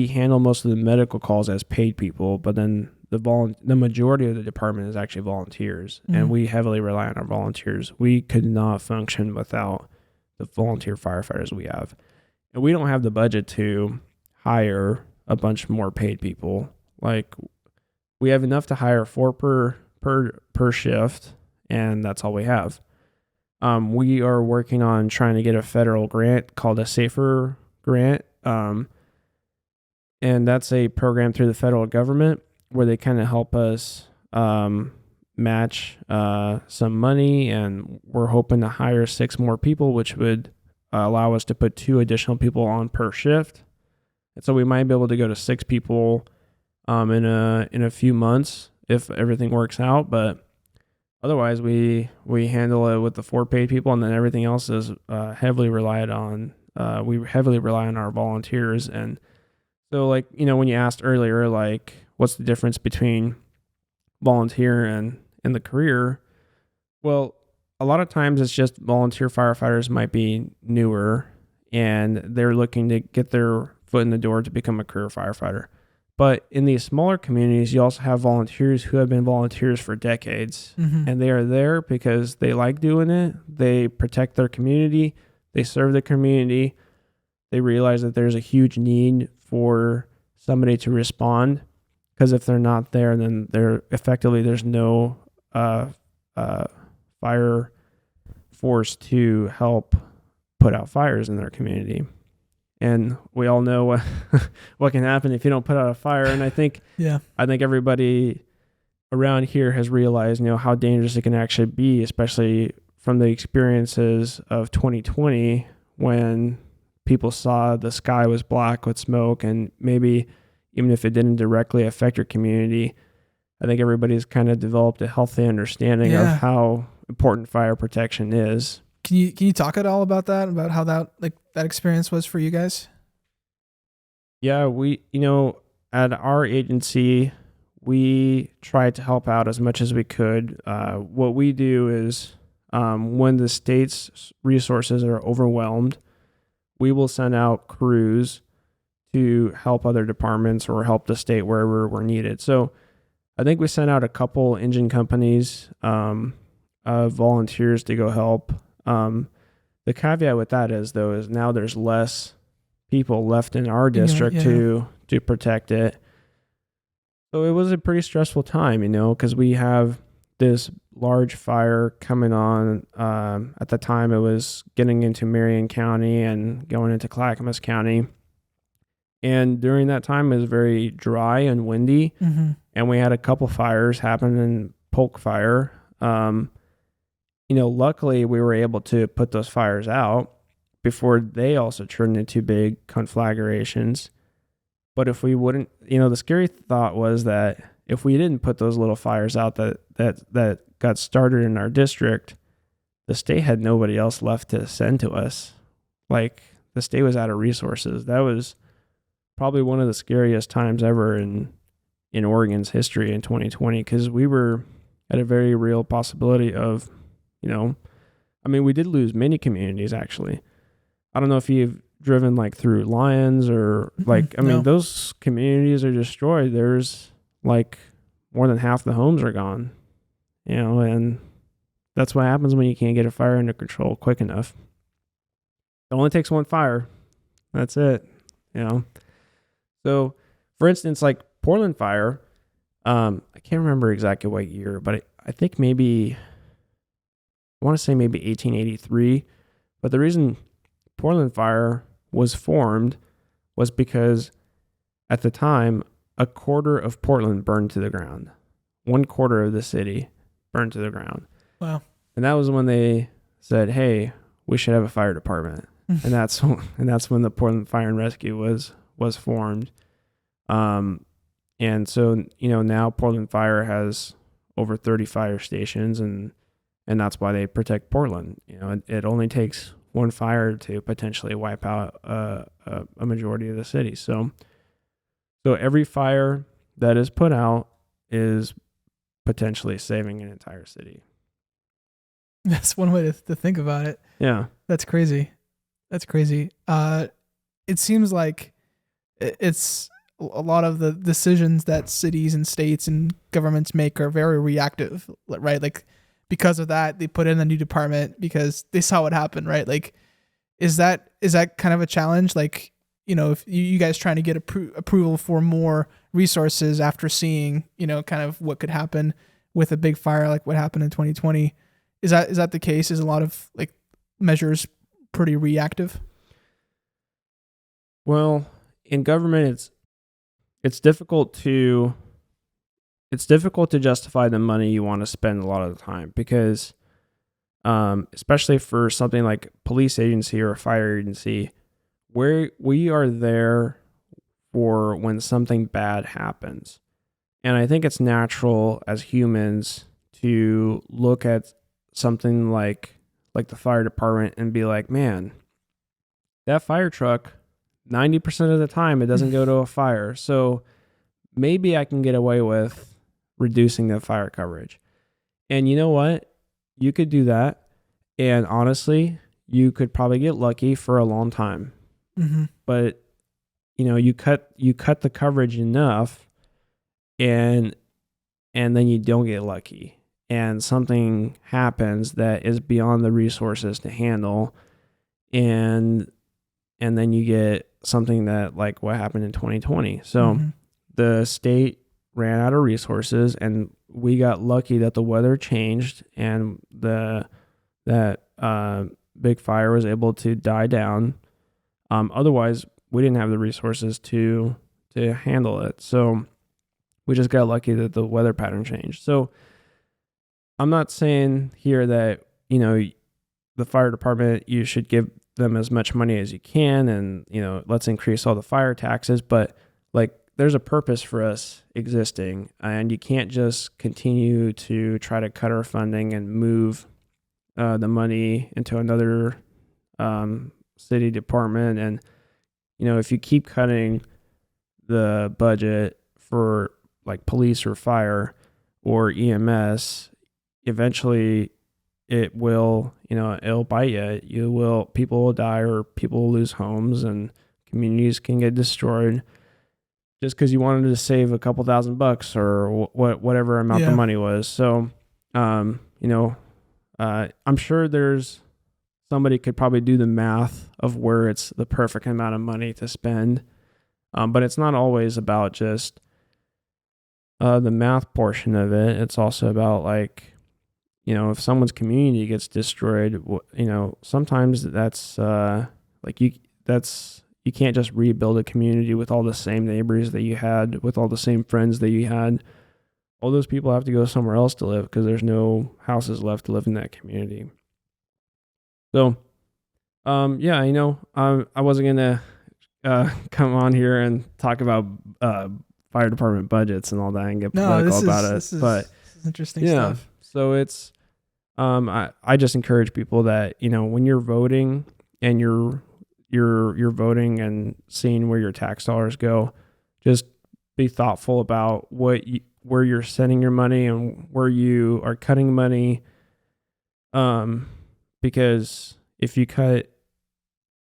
handle most of the medical calls as paid people, but then the majority of the department is actually volunteers, and we heavily rely on our volunteers. We could not function without the volunteer firefighters we have. And we don't have the budget to hire a bunch more paid people. Like, we have enough to hire 4 per shift, and that's all we have. We are working on trying to get a federal grant called a SAFER grant. And that's a program through the federal government where they kind of help us match some money, and we're hoping to hire 6 more people, which would allow us to put 2 additional people on per shift. And so we might be able to go to 6 people in a few months if everything works out. But otherwise, we handle it with the 4 paid people, and then everything else is heavily relied on. We heavily rely on our volunteers. And so, like, when you asked earlier, like, what's the difference between volunteer and the career? Well, a lot of times it's just volunteer firefighters might be newer and they're looking to get their foot in the door to become a career firefighter. But in these smaller communities, you also have volunteers who have been volunteers for decades, and they are there because they like doing it. They protect their community. They serve the community. They realize that there's a huge need for somebody to respond, because if they're not there, then there's no fire force to help put out fires in their community. And we all know what can happen if you don't put out a fire. And I think everybody around here has realized, how dangerous it can actually be, especially from the experiences of 2020, when people saw the sky was black with smoke, and maybe even if it didn't directly affect your community, I think everybody's kind of developed a healthy understanding of how important fire protection is. Can you talk at all about that, about how that experience was for you guys? Yeah, we, at our agency, we tried to help out as much as we could. What we do is, when the state's resources are overwhelmed, we will send out crews to help other departments or help the state wherever we're needed. So I think we sent out a couple engine companies of volunteers to go help. The caveat with that is now there's less people left in our district to protect it. So it was a pretty stressful time, because we have this large fire coming on. At the time, it was getting into Marion County and going into Clackamas County. And during that time, it was very dry and windy. Mm-hmm. And we had a couple fires happen in Polk Fire. Luckily, we were able to put those fires out before they also turned into big conflagrations. But if we wouldn't, the scary thought was that if we didn't put those little fires out that got started in our district, the state had nobody else left to send to us. Like, the state was out of resources. That was probably one of the scariest times ever in Oregon's history in 2020, because we were at a very real possibility of, we did lose many communities, actually. I don't know if you've driven like through Lyons or No. those communities are destroyed. There's like more than half the homes are gone, and that's what happens when you can't get a fire under control quick enough. It only takes one fire. That's it, So, for instance, like Portland Fire, I can't remember exactly what year, but I think I want to say maybe 1883. But the reason Portland Fire was formed was because at the time, a quarter of Portland burned to the ground. 1/4 of the city burned to the ground. Wow. And that was when they said, hey, we should have a fire department. and that's when the Portland Fire and Rescue was formed. And so, now Portland Fire has over 30 fire stations, and that's why they protect Portland. It only takes one fire to potentially wipe out a majority of the city. So every fire that is put out is potentially saving an entire city. That's one way to think about it. Yeah. That's crazy. It seems like it's a lot of the decisions that cities and states and governments make are very reactive, right? Like, because of that, they put in a new department because they saw what happened, right? Like, is that kind of a challenge? Like, if you guys trying to get approval for more resources after seeing, kind of what could happen with a big fire like what happened in 2020, is that the case? Is a lot of like measures pretty reactive? Well, in government, it's difficult to justify the money you want to spend a lot of the time, because especially for something like police agency or a fire agency, where we are there for when something bad happens. And I think it's natural as humans to look at something like the fire department and be like, man, that fire truck, 90% of the time it doesn't go to a fire. So maybe I can get away with reducing the fire coverage. And you know what? You could do that. And honestly, you could probably get lucky for a long time. Mm-hmm. But you cut the coverage enough, and then you don't get lucky, and something happens that is beyond the resources to handle, and then you get something that like what happened in 2020. So the state ran out of resources, and we got lucky that the weather changed and that big fire was able to die down. Otherwise, we didn't have the resources to handle it. So we just got lucky that the weather pattern changed. So I'm not saying here that, the fire department, you should give them as much money as you can and, let's increase all the fire taxes. But like, there's a purpose for us existing, and you can't just continue to try to cut our funding and move the money into another city department. And if you keep cutting the budget for like police or fire or EMS, eventually it will, it'll bite you. People will die, or people will lose homes, and communities can get destroyed just because you wanted to save a couple $1,000 or whatever amount the money was. So, I'm sure there's somebody could probably do the math of where it's the perfect amount of money to spend. But it's not always about just the math portion of it. It's also about like, if someone's community gets destroyed, sometimes that's you can't just rebuild a community with all the same neighbors that you had, with all the same friends that you had. All those people have to go somewhere else to live because there's no houses left to live in that community. So, I wasn't gonna come on here and talk about fire department budgets and all that and get political about it. But this is interesting stuff. So it's I just encourage people that when you're voting and you're voting and seeing where your tax dollars go, just be thoughtful about where you're sending your money and where you are cutting money. Because if you cut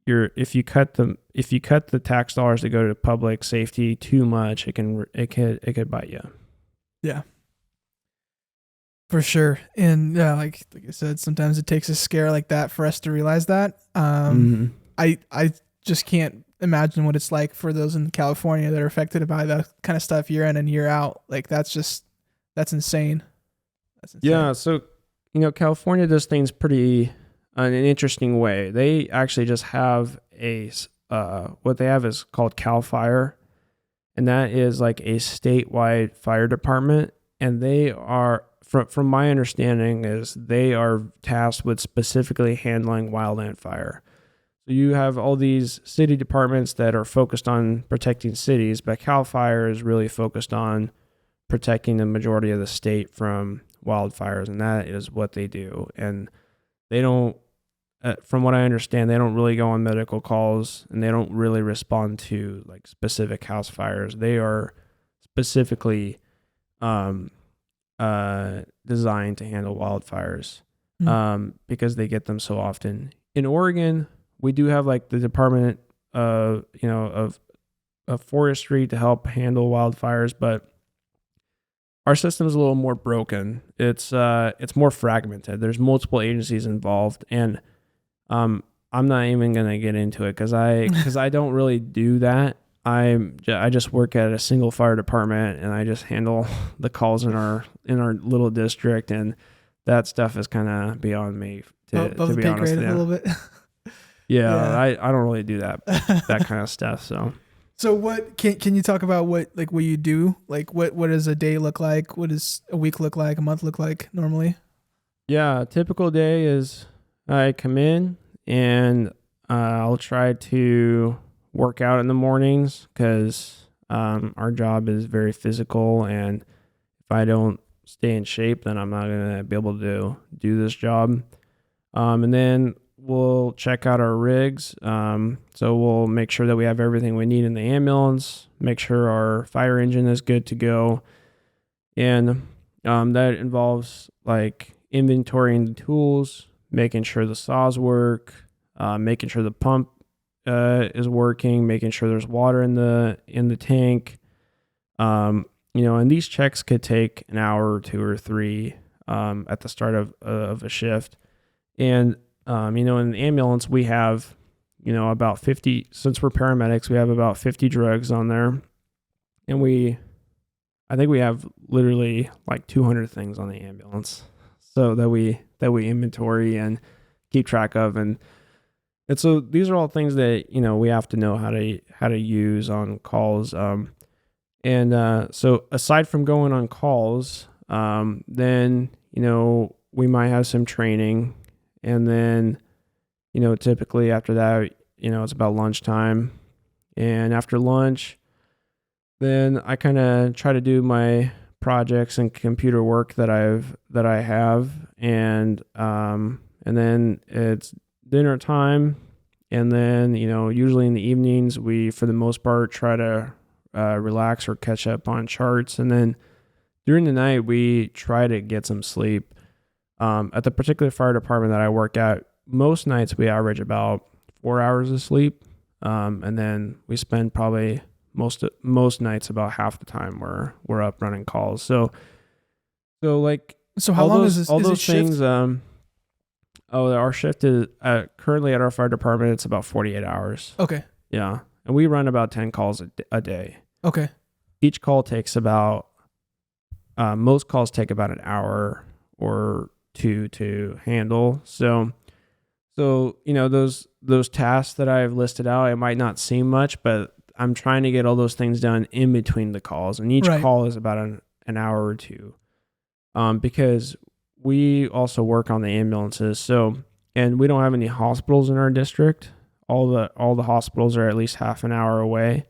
the tax dollars that go to public safety too much, it could bite you. Yeah. For sure. And yeah, like I said, sometimes it takes a scare like that for us to realize that. I just can't imagine what it's like for those in California that are affected by that kind of stuff year in and year out. Like that's insane. Yeah. So, California does things pretty in an interesting way. They actually just have what they have is called Cal Fire, and that is like a statewide fire department. And they are, from my understanding, is they are tasked with specifically handling wildland fire. So you have all these city departments that are focused on protecting cities, but Cal Fire is really focused on protecting the majority of the state from wildfires, and that is what they do. And they don't, from what I understand, they don't really go on medical calls, and they don't really respond to like specific house fires. They are specifically designed to handle wildfires because they get them so often. In Oregon, we do have like the Department of Forestry to help handle wildfires, but our system is a little more broken. It's more fragmented. There's multiple agencies involved, and I'm not even gonna get into it because I don't really do that. I just work at a single fire department, and I just handle the calls in our little district, and that stuff is kind of beyond me to be honest. A little bit. Yeah, I don't really do that kind of stuff. So what can you talk about what you do? Like what does a day look like? What does a week look like? A month look like normally? Yeah, a typical day is I come in and I'll try to work out in the mornings because our job is very physical, and if I don't stay in shape, then I'm not gonna be able to do this job. And then we'll check out our rigs. So we'll make sure that we have everything we need in the ambulance, make sure our fire engine is good to go. And that involves like inventorying the tools, making sure the saws work, making sure the pump is working, making sure there's water in the tank. And these checks could take an hour or 2 or 3 at the start of a shift. And in the ambulance, we have, about 50, since we're paramedics, we have about 50 drugs on there. And I think we have literally like 200 things on the ambulance. So that we inventory and keep track of. And so these are all things that, we have to know how to use on calls. So aside from going on calls, then, we might have some training. And then, typically after that, it's about lunchtime. And after lunch, then I kind of try to do my projects and computer work that I have. And then it's dinner time. And then, usually in the evenings, we, for the most part, try to relax or catch up on charts. And then during the night, we try to get some sleep. At the particular fire department that I work at, most nights we average about 4 hours of sleep. And then we spend probably most nights about half the time we're up running calls. So how long is this? All is those it things, Oh, our shift is currently at our fire department. It's about 48 hours. Okay. Yeah, and we run about 10 calls a day. Okay. Each call takes about most calls take about an hour or two to handle. So those tasks that I've listed out, it might not seem much, but I'm trying to get all those things done in between the calls, and each Right. call is about an hour or two. Because we also work on the ambulances. So, and we don't have any hospitals in our district. All the hospitals are at least half an hour away.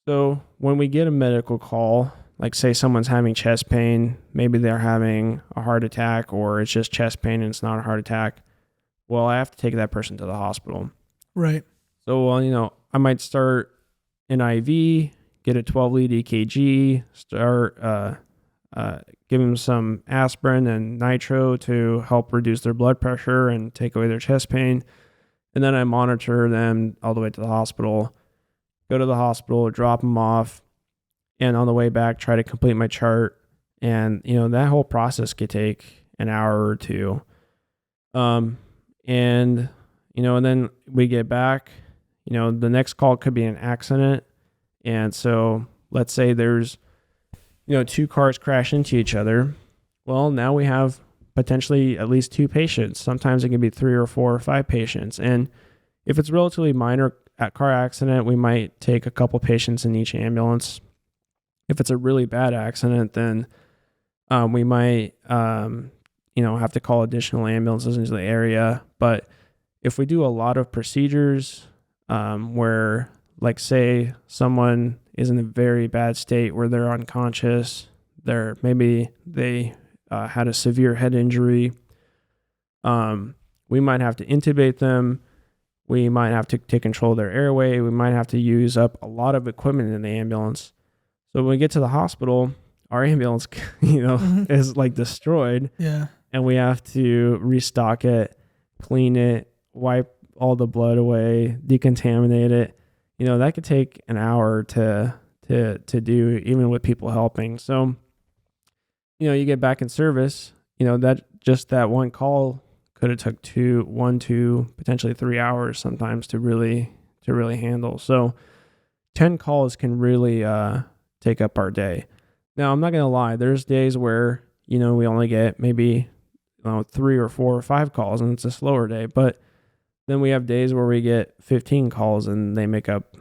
So when we get a medical call, like say someone's having chest pain, maybe they're having a heart attack, or it's just chest pain and it's not a heart attack. Well, I have to take that person to the hospital. Right. So, I might start an IV, get a 12 lead EKG, start give them some aspirin and nitro to help reduce their blood pressure and take away their chest pain. And then I monitor them all the way to the hospital, go to the hospital, drop them off, and on the way back, try to complete my chart. And, that whole process could take an hour or two. And then we get back, the next call could be an accident. And so let's say there's, two cars crash into each other. Well, now we have potentially at least two patients. Sometimes it can be 3 or 4 or 5 patients. And if it's relatively minor car accident, we might take a couple patients in each ambulance. If it's a really bad accident, then we might, have to call additional ambulances into the area. But if we do a lot of procedures where, like, say someone is in a very bad state where they're unconscious, maybe they had a severe head injury, we might have to intubate them. We might have to take control of their airway. We might have to use up a lot of equipment in the ambulance. So when we get to the hospital, our ambulance, is like destroyed. Yeah. And we have to restock it, clean it, wipe all the blood away, decontaminate it. That could take an hour to do, even with people helping. So, you get back in service, that one call could have took 1, 2, potentially 3 hours sometimes to really handle. So 10 calls can really take up our day. Now, I'm not going to lie. There's days where, we only get maybe 3 or 4 or 5 calls and it's a slower day, but then we have days where we get 15 calls and they make up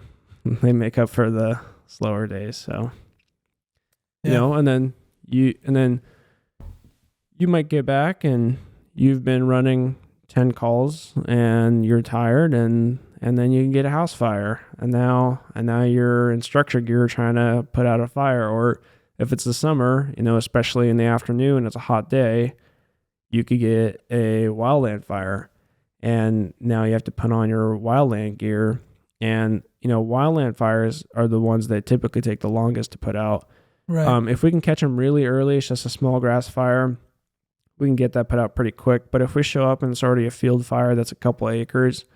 for the slower days. So, and then you might get back and you've been running 10 calls and you're tired, and then you can get a house fire, and now you're in structure gear trying to put out a fire. Or if it's the summer, especially in the afternoon, it's a hot day, you could get a wildland fire. And now you have to put on your wildland gear. And, wildland fires are the ones that typically take the longest to put out. Right. If we can catch them really early, it's just a small grass fire, we can get that put out pretty quick. But if we show up and it's already a field fire that's a couple of acres,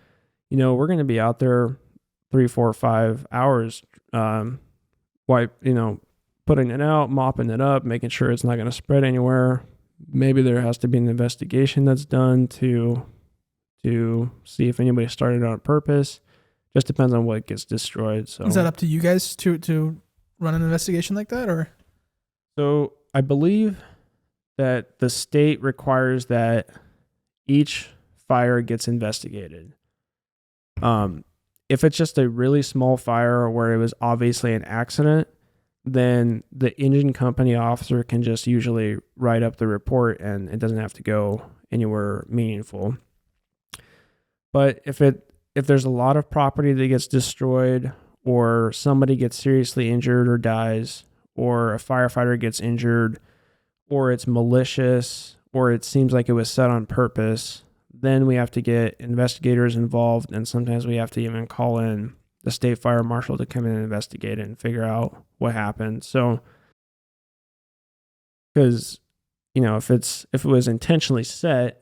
we're going to be out there 3, 4, 5 hours, putting it out, mopping it up, making sure it's not going to spread anywhere. Maybe there has to be an investigation that's done to see if anybody started on purpose. Just depends on what gets destroyed. So is that up to you guys to run an investigation like that, or? So I believe that the state requires that each fire gets investigated. If it's just a really small fire where it was obviously an accident, then the engine company officer can just usually write up the report and it doesn't have to go anywhere meaningful. But if there's a lot of property that gets destroyed, or somebody gets seriously injured or dies, or a firefighter gets injured, or it's malicious, or it seems like it was set on purpose, then we have to get investigators involved, and sometimes we have to even call in the state fire marshal to come in and investigate it and figure out what happened. So, because, if it was intentionally set,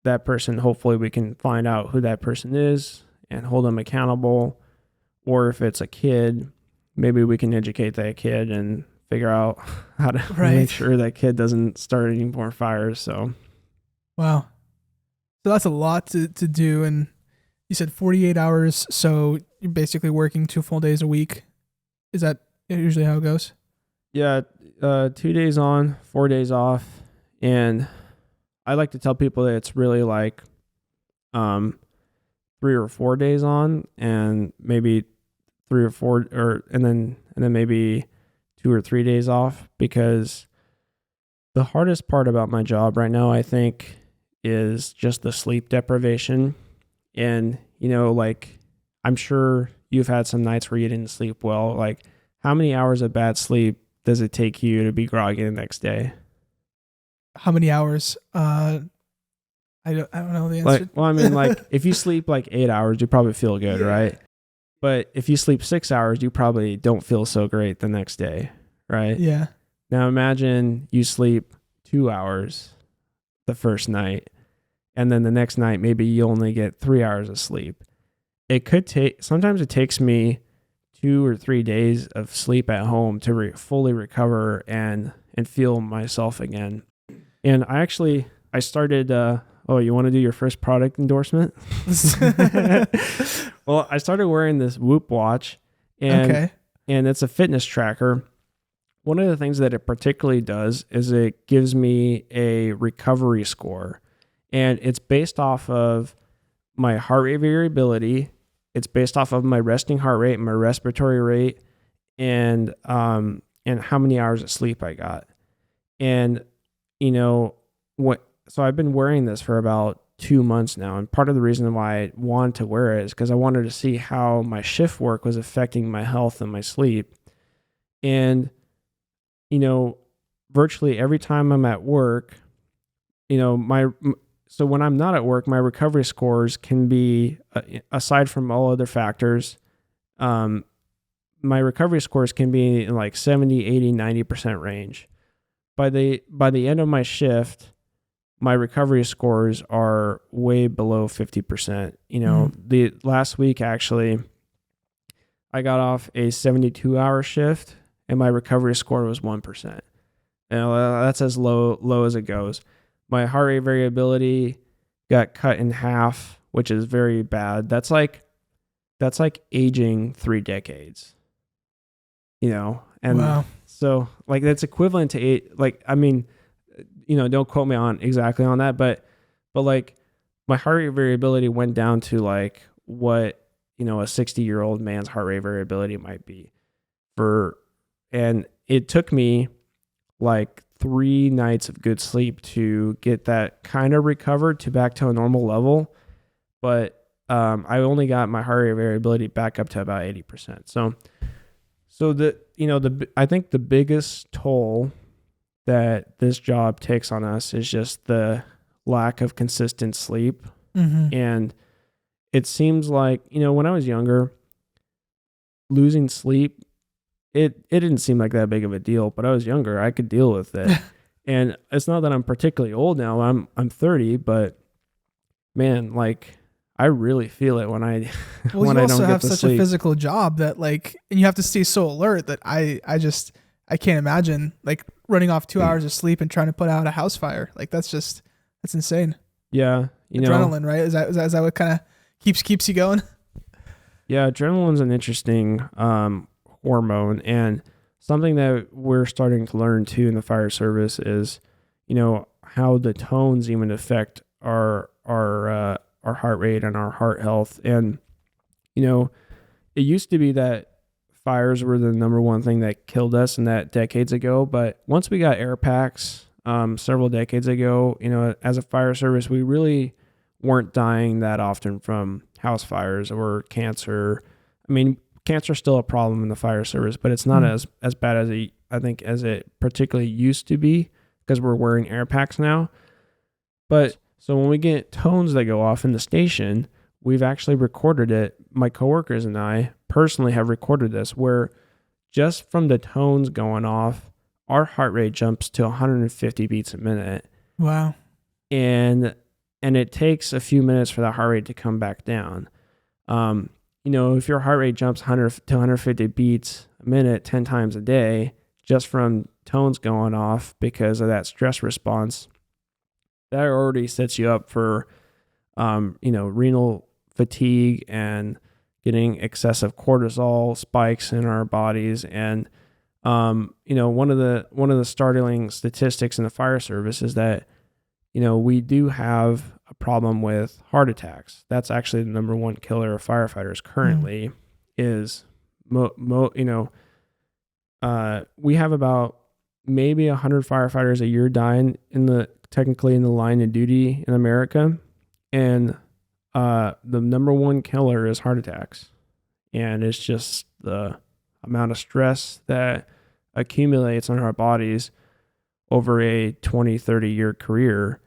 that person, hopefully we can find out who that person is and hold them accountable. Or if it's a kid, maybe we can educate that kid and figure out how to make sure that kid doesn't start any more fires. So, wow. So that's a lot to do. And you said 48 hours. So you're basically working 2 full days a week. Is that usually how it goes? Yeah, 2 days on, 4 days off. And I like to tell people that it's really like 3 or 4 days on and maybe 3 or 4 and then maybe 2 or 3 days off, because the hardest part about my job right now, I think, is just the sleep deprivation. And, like, I'm sure you've had some nights where you didn't sleep well. Like, how many hours of bad sleep does it take you to be groggy the next day? How many hours? I don't know the answer. Like, if you sleep like 8 hours, you probably feel good, right? But if you sleep 6 hours, you probably don't feel so great the next day, right? Yeah. Now imagine you sleep 2 hours the first night, and then the next night, maybe you only get 3 hours of sleep. Sometimes it takes me 2 or 3 days of sleep at home to fully recover and feel myself again. And I started, you want to do your first product endorsement? Well, I started wearing this Whoop watch, and it's a fitness tracker. One of the things that it particularly does is it gives me a recovery score, and it's based off of my heart rate variability. It's based off of my resting heart rate, my respiratory rate, and how many hours of sleep I got. And so I've been wearing this for about 2 months now, and part of the reason why I wanted to wear it is because I wanted to see how my shift work was affecting my health and my sleep. And virtually every time I'm at work, so when I'm not at work, my recovery scores can be, aside from all other factors, my recovery scores can be in like 70, 80, 90% range. By the end of my shift, my recovery scores are way below 50%. The last week, actually, I got off a 72-hour shift and my recovery score was 1%. That's as low as it goes. My heart rate variability got cut in half, which is very bad. That's like aging 3 decades. And wow. So like that's equivalent to 8. Like, I mean, don't quote me on exactly on that, but like my heart rate variability went down to like what a 60-year-old man's heart rate variability might be and it took me like 3 nights of good sleep to get that kind of recovered to back to a normal level. But I only got my heart rate variability back up to about 80%. So I think the biggest toll that this job takes on us is just the lack of consistent sleep. Mm-hmm. And it seems like, when I was younger, losing sleep, it didn't seem like that big of a deal, but I was younger. I could deal with it. And it's not that I'm particularly old now. I'm 30, but man, like I really feel it when I when I don't get to sleep. You also have such a physical job that and you have to stay so alert that I can't imagine like running off 2 hours of sleep and trying to put out a house fire. Like that's insane. Yeah. Adrenaline, right? Is that what kind of keeps you going? Yeah. Adrenaline's an interesting, hormone, and something that we're starting to learn too in the fire service is, how the tones even affect our heart rate and our heart health. And, it used to be that fires were the number one thing that killed us in that decades ago. But once we got air packs, several decades ago, as a fire service, we really weren't dying that often from house fires or cancer. I mean, cancer is still a problem in the fire service, but it's not as bad as it particularly used to be because we're wearing air packs now. But so when we get tones that go off in the station, we've actually recorded it. My coworkers and I personally have recorded this where just from the tones going off, our heart rate jumps to 150 beats a minute. Wow. And it takes a few minutes for that heart rate to come back down. If your heart rate jumps 100 to 150 beats a minute 10 times a day, just from tones going off because of that stress response, that already sets you up for renal fatigue and getting excessive cortisol spikes in our bodies. And, one of the startling statistics in the fire service is that, we do have a problem with heart attacks. That's actually the number one killer of firefighters currently is, we have about maybe 100 firefighters a year dying technically in the line of duty in America. And the number one killer is heart attacks. And it's just the amount of stress that accumulates on our bodies over a 20, 30-year career.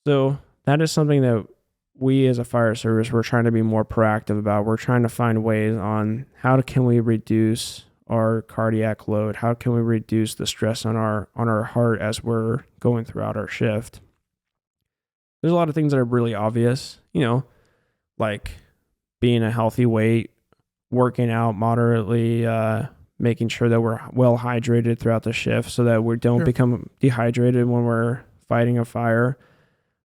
So that is something that we as a fire service, we're trying to be more proactive about. We're trying to find ways on can we reduce our cardiac load? How can we reduce the stress on our heart as we're going throughout our shift? There's a lot of things that are really obvious, like being a healthy weight, working out moderately, making sure that we're well hydrated throughout the shift so that we don't become dehydrated when we're fighting a fire.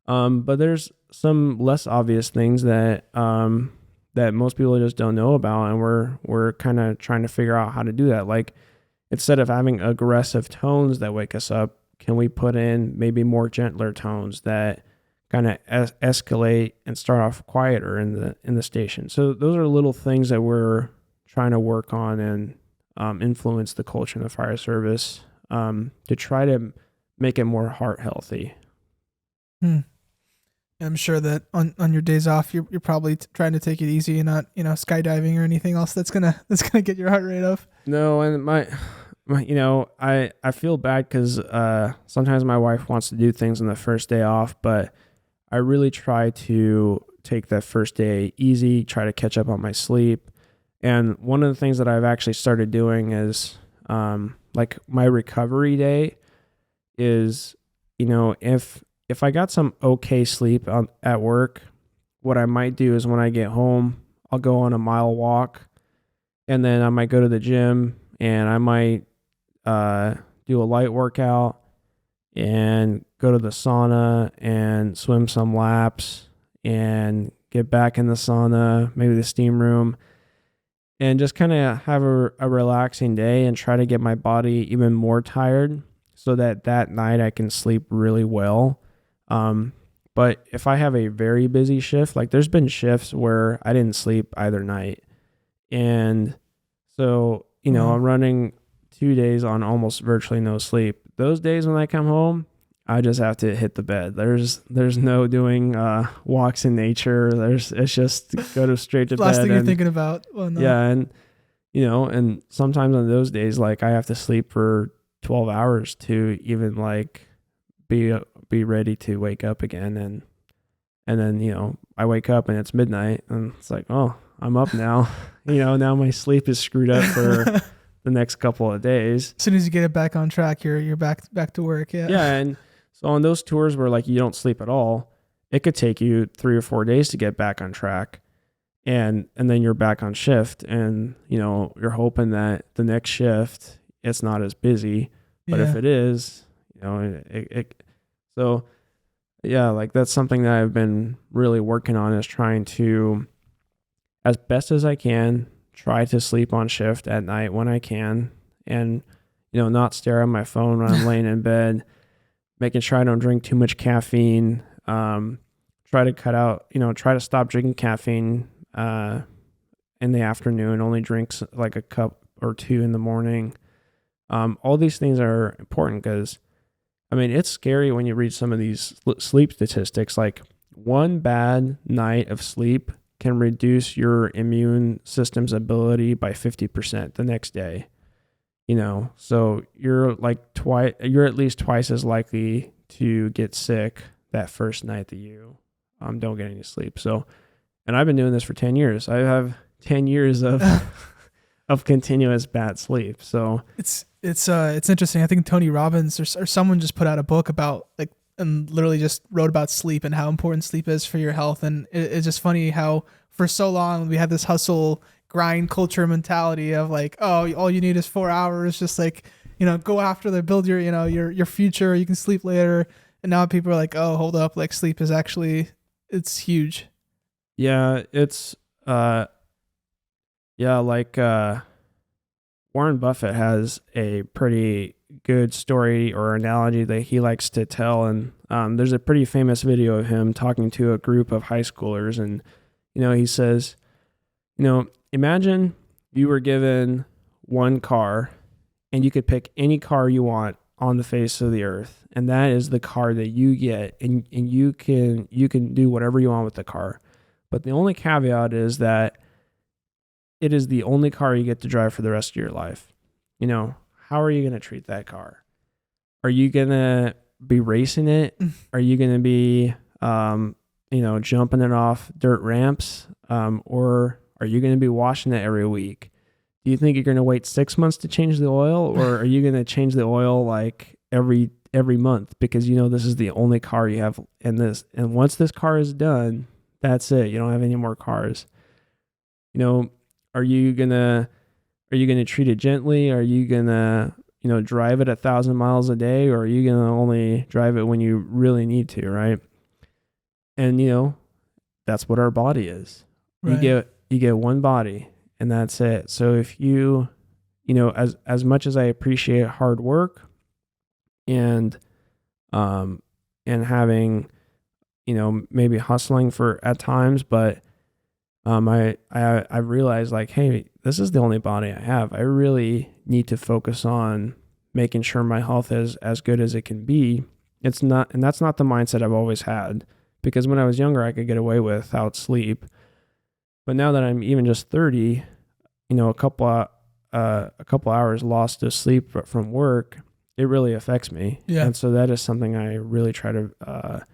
But there's some less obvious things that most people just don't know about, and we're kind of trying to figure out how to do that. Like, instead of having aggressive tones that wake us up, can we put in maybe more gentler tones that kind of escalate and start off quieter in the station? So those are little things that we're trying to work on and influence the culture in the fire service to try to make it more heart healthy. I'm sure that on your days off, you're probably trying to take it easy and not, skydiving or anything else that's gonna get your heart rate up. No, and my I feel bad because sometimes my wife wants to do things on the first day off, but I really try to take that first day easy, try to catch up on my sleep. And one of the things that I've actually started doing is like my recovery day is, if I got some okay sleep at work, what I might do is when I get home, I'll go on a mile walk, and then I might go to the gym, and I might do a light workout and go to the sauna and swim some laps and get back in the sauna, maybe the steam room, and just kind of have a relaxing day and try to get my body even more tired so that night I can sleep really well. But if I have a very busy shift, like there's been shifts where I didn't sleep either night. And so, I'm running 2 days on almost virtually no sleep. Those days when I come home, I just have to hit the bed. There's no doing walks in nature. It's just go straight to bed. Last thing you're thinking about. Well, no. Yeah, and and sometimes on those days, like I have to sleep for 12 hours to even like be ready to wake up again, and then I wake up and it's midnight and it's like, oh, I'm up now. Now my sleep is screwed up for the next couple of days. As soon as you get it back on track, you're back to work. Yeah, and so on those tours where like you don't sleep at all, it could take you 3 or 4 days to get back on track, and then you're back on shift, and you're hoping that the next shift it's not as busy, but if it is, so yeah, like that's something that I've been really working on, is trying to, as best as I can, try to sleep on shift at night when I can, and not stare at my phone when I'm laying in bed, making sure I don't drink too much caffeine, try to cut out, try to stop drinking caffeine in the afternoon, only drinks like a cup or two in the morning. All these things are important because it's scary when you read some of these sleep statistics. Like one bad night of sleep can reduce your immune system's ability by 50% the next day. So you're like you're at least twice as likely to get sick that first night that you don't get any sleep. So, and I've been doing this for 10 years. I have 10 years of of continuous bad sleep. So it's interesting. I think Tony Robbins or someone just put out a book about and literally just wrote about sleep and how important sleep is for your health. And it's just funny how for so long we had this hustle grind culture mentality of like, oh, all you need is 4 hours. Just like, go after the build your future. You can sleep later. And now people are like, oh, hold up. Like sleep is actually It's huge. Yeah, it's yeah, like Warren Buffett has a pretty good story or analogy that he likes to tell, and there's a pretty famous video of him talking to a group of high schoolers, and he says, imagine you were given one car, and you could pick any car you want on the face of the earth, and that is the car that you get, and you can do whatever you want with the car, but the only caveat is that it is the only car you get to drive for the rest of your life. How are you going to treat that car? Are you going to be racing it? Are you going to be, jumping it off dirt ramps? Or are you going to be washing it every week? Do you think you're going to wait 6 months to change the oil, or are you going to change the oil like every month? Because this is the only car you have in this. And once this car is done, that's it. You don't have any more cars. Are you gonna treat it gently? Are you gonna drive it 1,000 miles a day, or are you gonna only drive it when you really need to, right? And that's what our body is. Right. You get one body, and that's it. So if as much as I appreciate hard work and having maybe hustling for at times, but I realized like, hey, this is the only body I have. I really need to focus on making sure my health is as good as it can be. And that's not the mindset I've always had, because when I was younger, I could get away without sleep. But now that I'm even just 30, a couple hours lost of sleep from work, it really affects me. Yeah. And so that is something I really try to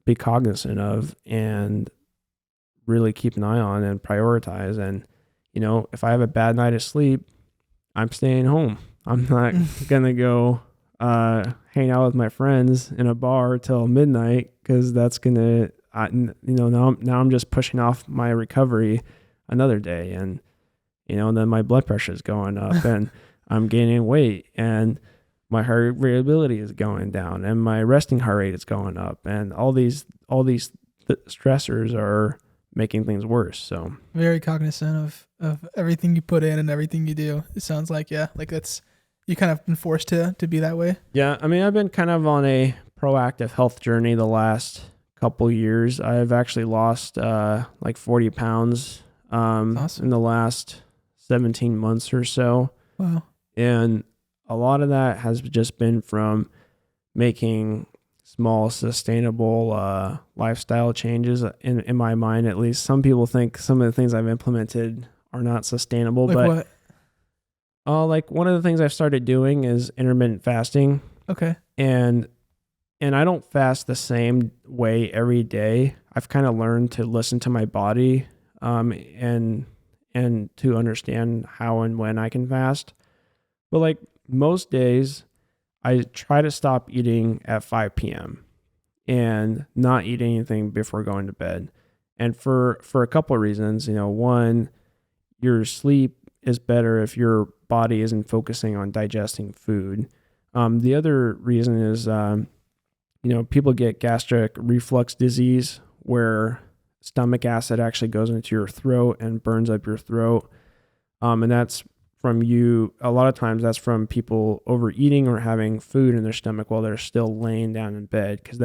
be cognizant of and really keep an eye on and prioritize. And if I have a bad night of sleep, I'm staying home. I'm not gonna go hang out with my friends in a bar till midnight, because that's gonna now I'm just pushing off my recovery another day. And then my blood pressure is going up and I'm gaining weight, and my heart variability is going down, and my resting heart rate is going up, and all these stressors are making things worse. So very cognizant of everything you put in and everything you do. It sounds like, yeah, like you kind of been forced to be that way. Yeah, I mean, I've been kind of on a proactive health journey the last couple years. I've actually lost like 40 pounds Awesome. in the last 17 months or so. Wow. And a lot of that has just been from making small, sustainable lifestyle changes. In my mind, at least, some people think some of the things I've implemented are not sustainable. Like but what? like one of the things I've started doing is intermittent fasting. Okay. And I don't fast the same way every day. I've kind of learned to listen to my body, and to understand how and when I can fast. But like most days, I try to stop eating at 5 p.m. and not eat anything before going to bed. And for a couple of reasons, one, your sleep is better if your body isn't focusing on digesting food. The other reason is, people get gastric reflux disease, where stomach acid actually goes into your throat and burns up your throat. And that's a lot of times that's from people overeating or having food in their stomach while they're still laying down in bed, because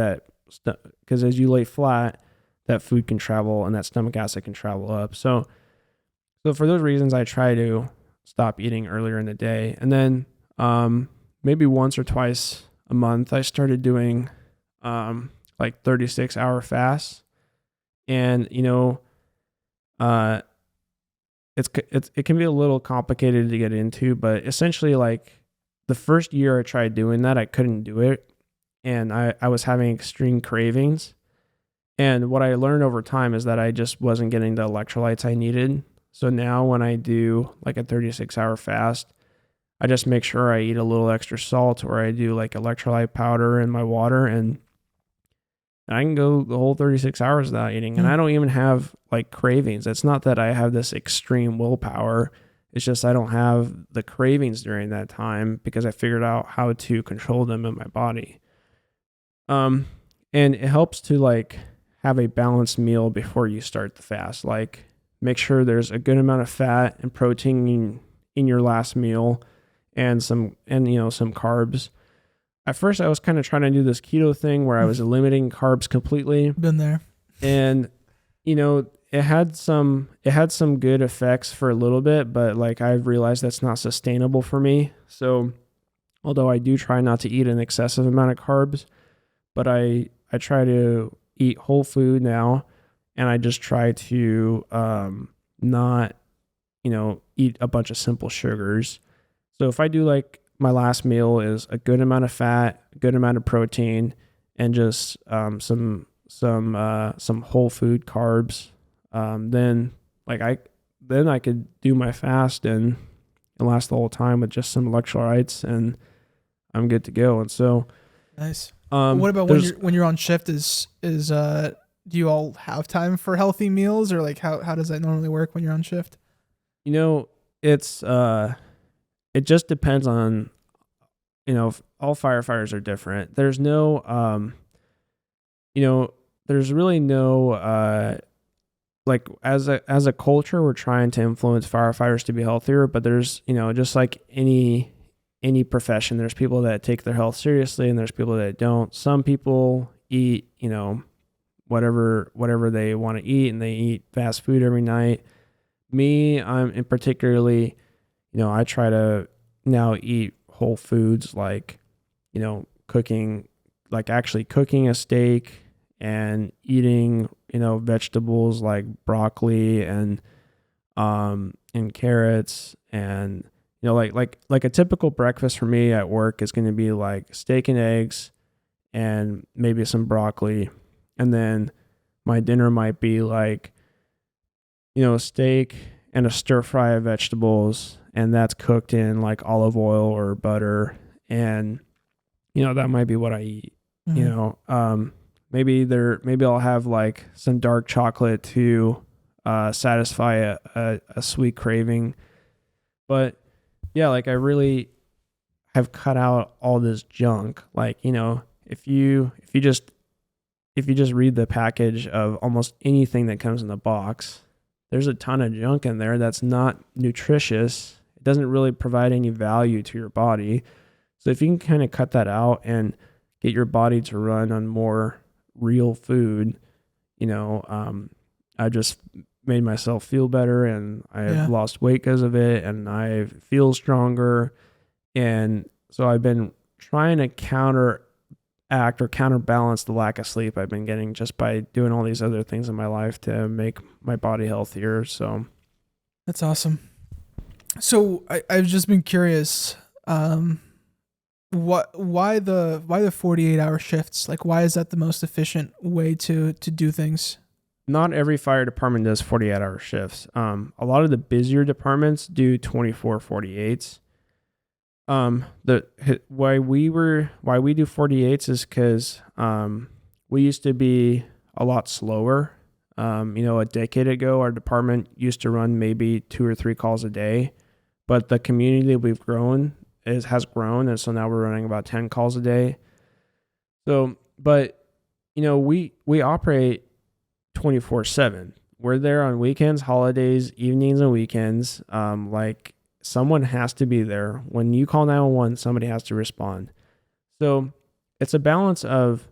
as you lay flat, that food can travel and that stomach acid can travel up. So for those reasons, I try to stop eating earlier in the day. And then maybe once or twice a month, I started doing like 36-hour fasts. And it can be a little complicated to get into, but essentially, like, the first year I tried doing that, I couldn't do it, and I was having extreme cravings. And what I learned over time is that I just wasn't getting the electrolytes I needed. So now when I do like a 36-hour fast, I just make sure I eat a little extra salt, or I do like electrolyte powder in my water, and I can go the whole 36 hours without eating. And I don't even have like cravings. It's not that I have this extreme willpower. It's just I don't have the cravings during that time, because I figured out how to control them in my body. And it helps to like have a balanced meal before you start the fast. Like make sure there's a good amount of fat and protein in your last meal and some carbs. At first I was kind of trying to do this keto thing where I was eliminating carbs completely. Been there. And it had some good effects for a little bit, but like I've realized that's not sustainable for me. So although I do try not to eat an excessive amount of carbs, but I try to eat whole food now, and I just try to not eat a bunch of simple sugars. So if I do like my last meal is a good amount of fat, a good amount of protein, and just some whole food carbs, then I could do my fast and last the whole time with just some electrolytes, and I'm good to go. And so nice. What about when you're on shift? Is do you all have time for healthy meals, or like how does that normally work when you're on shift? It's it just depends on all firefighters are different. There's no there's really no like as a culture we're trying to influence firefighters to be healthier, but there's just like any profession, there's people that take their health seriously and there's people that don't. Some people eat whatever they want to eat, and they eat fast food every night. Me, I'm in particularly, I try to now eat whole foods, like actually cooking a steak and eating vegetables like broccoli and carrots, and like a typical breakfast for me at work is going to be like steak and eggs and maybe some broccoli, and then my dinner might be like steak and a stir fry of vegetables, and that's cooked in like olive oil or butter, and that might be what I eat. Mm-hmm. Maybe I'll have like some dark chocolate to satisfy a sweet craving. But yeah, like I really have cut out all this junk. Like, if you just read the package of almost anything that comes in the box, there's a ton of junk in there that's not nutritious. It doesn't really provide any value to your body. So if you can kind of cut that out and get your body to run on more real food, I just made myself feel better, and I've lost weight because of it, and I feel stronger. And so I've been trying to counterbalance the lack of sleep I've been getting just by doing all these other things in my life to make my body healthier. So that's awesome. So I've just been curious, why the 48-hour shifts? Like, why is that the most efficient way to do things? Not every fire department does 48-hour shifts. A lot of the busier departments do 24 48s. Why we do 48s is because we used to be a lot slower. A decade ago, our department used to run maybe 2 or 3 calls a day, but the community that we've grown has grown, and so now we're running about 10 calls a day. So, but we operate 24/7. We're there on weekends, holidays, evenings, and weekends. Like someone has to be there. When you call 911, somebody has to respond. So it's a balance of,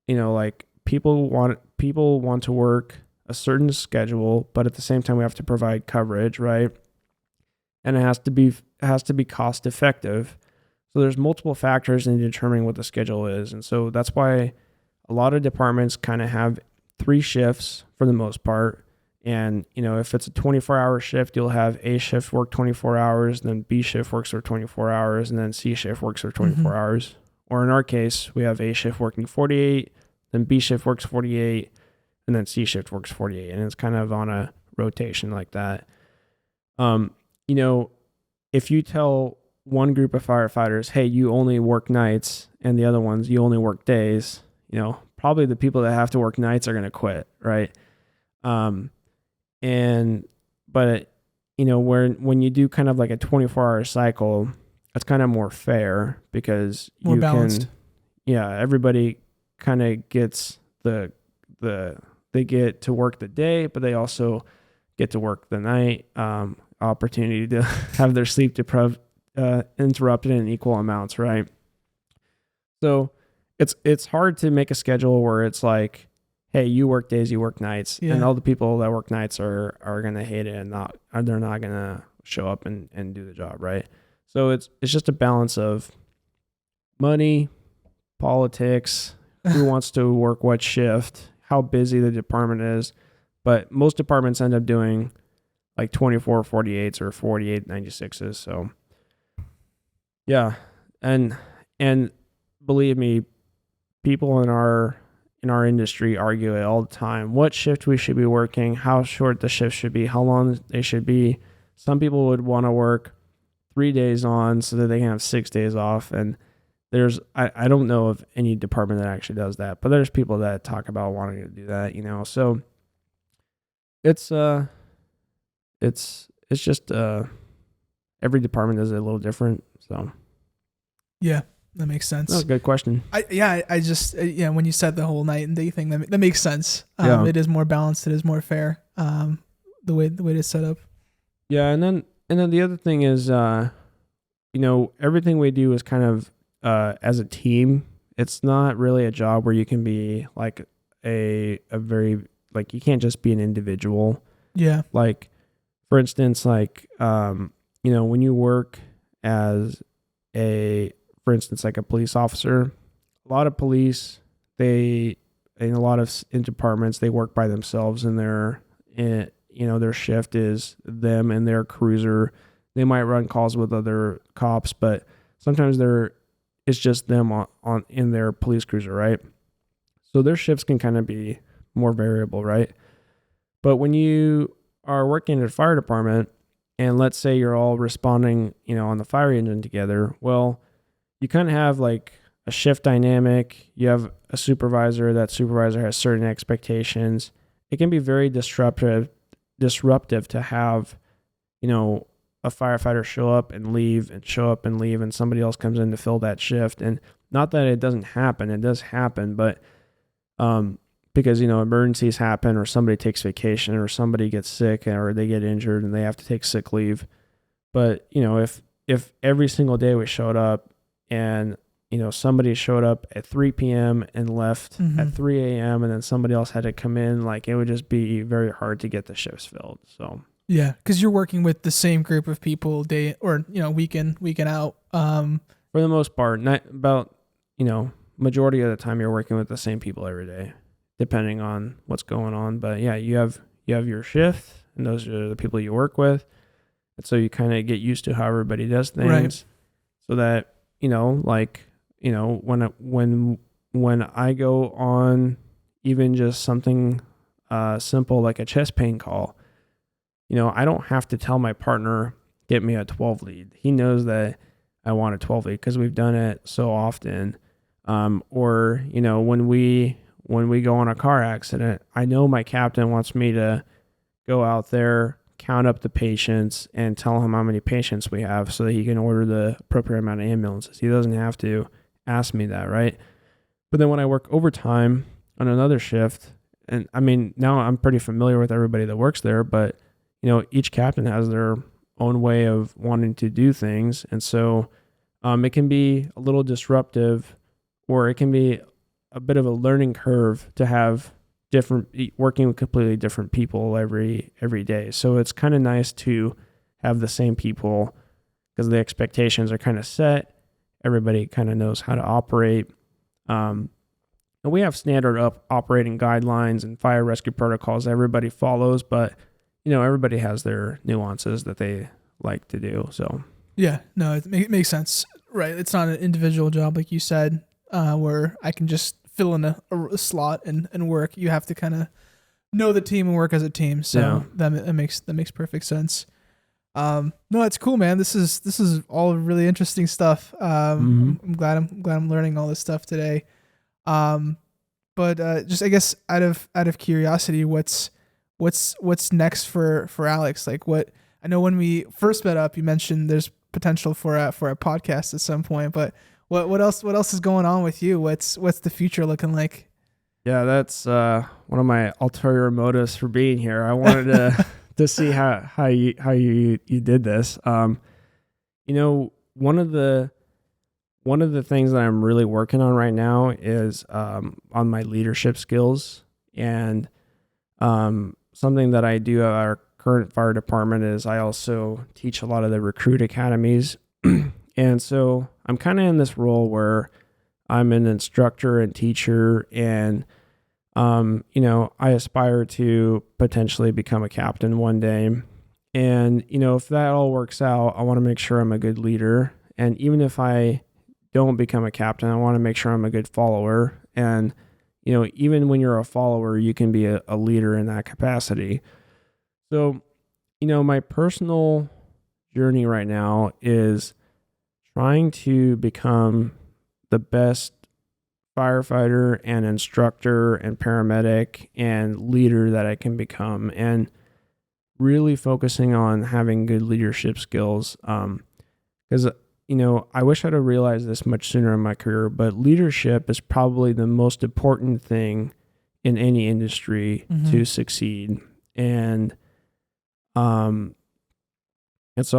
like people want to work a certain schedule, but at the same time we have to provide coverage, right? And it has to be cost effective. So there's multiple factors in determining what the schedule is. And so that's why a lot of departments kind of have 3 shifts for the most part. And, if it's a 24-hour shift, you'll have A shift work 24 hours, then B shift works for 24 hours, and then C shift works for 24 hours. Or in our case, we have A shift working 48, then B shift works 48, and then C shift works 48. And it's kind of on a rotation like that. If you tell one group of firefighters, hey, you only work nights, and the other ones, you only work days, probably the people that have to work nights are going to quit, right? But when you do kind of like a 24-hour cycle, it's kind of more fair because more balanced. Everybody kind of gets they get to work the day, but they also get to work the night, opportunity to have their sleep interrupted in equal amounts, right? So it's hard to make a schedule where it's like, hey, you work days, you work nights, and all the people that work nights are gonna hate it and they're not gonna show up and do the job, right? So it's just a balance of money, politics, who wants to work what shift, how busy the department is. But most departments end up doing like 24/48s or 48/96s. So yeah. And believe me, people in our industry argue it all the time. What shift we should be working, how short the shift should be, how long they should be. Some people would want to work 3 days on so that they can have 6 days off. And I don't know of any department that actually does that, but there's people that talk about wanting to do that, So it's just every department does it a little different. So yeah, that makes sense. That's a good question. I just when you said the whole night and day thing, that makes sense. Yeah. It is more balanced. It is more fair. The way it's set up. Yeah, and then the other thing is, everything we do is kind of as a team. It's not really a job where you can be like a very, like, you can't just be an individual. Yeah. Like, for instance, like, when you work as for instance, like a police officer, a lot of police, in departments, they work by themselves, and their shift is them and their cruiser. They might run calls with other cops, but sometimes it's just them on in their police cruiser, right? So their shifts can kind of be more variable, right? But when you are working at a fire department, and let's say you're all responding, on the fire engine together, well, you kind of have like a shift dynamic. You have a supervisor. That supervisor has certain expectations. It can be very disruptive to have, a firefighter show up and leave, and somebody else comes in to fill that shift. And not that it doesn't happen, it does happen, but because emergencies happen, or somebody takes vacation, or somebody gets sick, or they get injured and they have to take sick leave. But if every single day we showed up and somebody showed up at 3 p.m. and left at 3 a.m. and then somebody else had to come in, like, it would just be very hard to get the shifts filled. So yeah, because you're working with the same group of people day or week in out. For the most part, not about majority of the time you're working with the same people every day, depending on what's going on. But yeah, you have your shift, and those are the people you work with, and so you kind of get used to how everybody does things, right? So that when I go on even just something simple like a chest pain call, I don't have to tell my partner, get me a 12 lead. He knows that I want a 12 lead because we've done it so often. Or when we go on a car accident, I know my captain wants me to go out there, count up the patients, and tell him how many patients we have so that he can order the appropriate amount of ambulances. He doesn't have to ask me that, right? But then when I work overtime on another shift, and I mean, now I'm pretty familiar with everybody that works there, but each captain has their own way of wanting to do things. And so it can be a little disruptive, or it can be a bit of a learning curve to have working with completely different people every day. So it's kind of nice to have the same people because the expectations are kind of set. Everybody kind of knows how to operate. And we have standard operating guidelines and fire rescue protocols everybody follows, but everybody has their nuances that they like to do. So yeah, no, it makes sense, right? It's not an individual job like you said, where I can just fill in a slot and work. You have to kind of know the team and work as a team. So that makes perfect sense. No, it's cool, man. This is all really interesting stuff. I'm glad I'm learning all this stuff today. But just I guess out of curiosity, what's next for Alex? Like, what I know when we first met up, you mentioned there's potential for a podcast at some point, but What else is going on with you? What's the future looking like? Yeah, that's one of my ulterior motives for being here. I wanted to see how you did this. You know, one of the things that I'm really working on right now is on my leadership skills, and something that I do at our current fire department is I also teach a lot of the recruit academies. And so I'm kind of in this role where I'm an instructor and teacher, and you know, I aspire to potentially become a captain one day. And, you know, if that all works out, I want to make sure I'm a good leader. And even if I don't become a captain, I want to make sure I'm a good follower. And, you know, even when you're a follower, you can be a leader in that capacity. So, you know, my personal journey right now is trying to become the best firefighter and instructor and paramedic and leader that I can become, and really focusing on having good leadership skills. Because, you know, I wish I'd have realized this much sooner in my career, but leadership is probably the most important thing in any industry to succeed. And so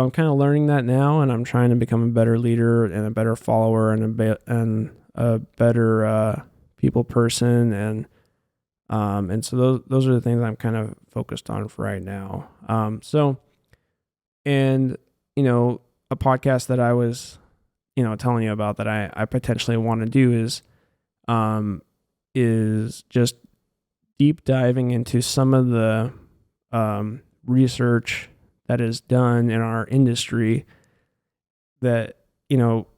I'm kind of learning that now, and I'm trying to become a better leader and a better follower and a better people person, and so those are the things I'm kind of focused on for right now. And you know, a podcast that I was, you know, telling you about that I potentially want to do is just deep diving into some of the research that is done in our industry. That, you know,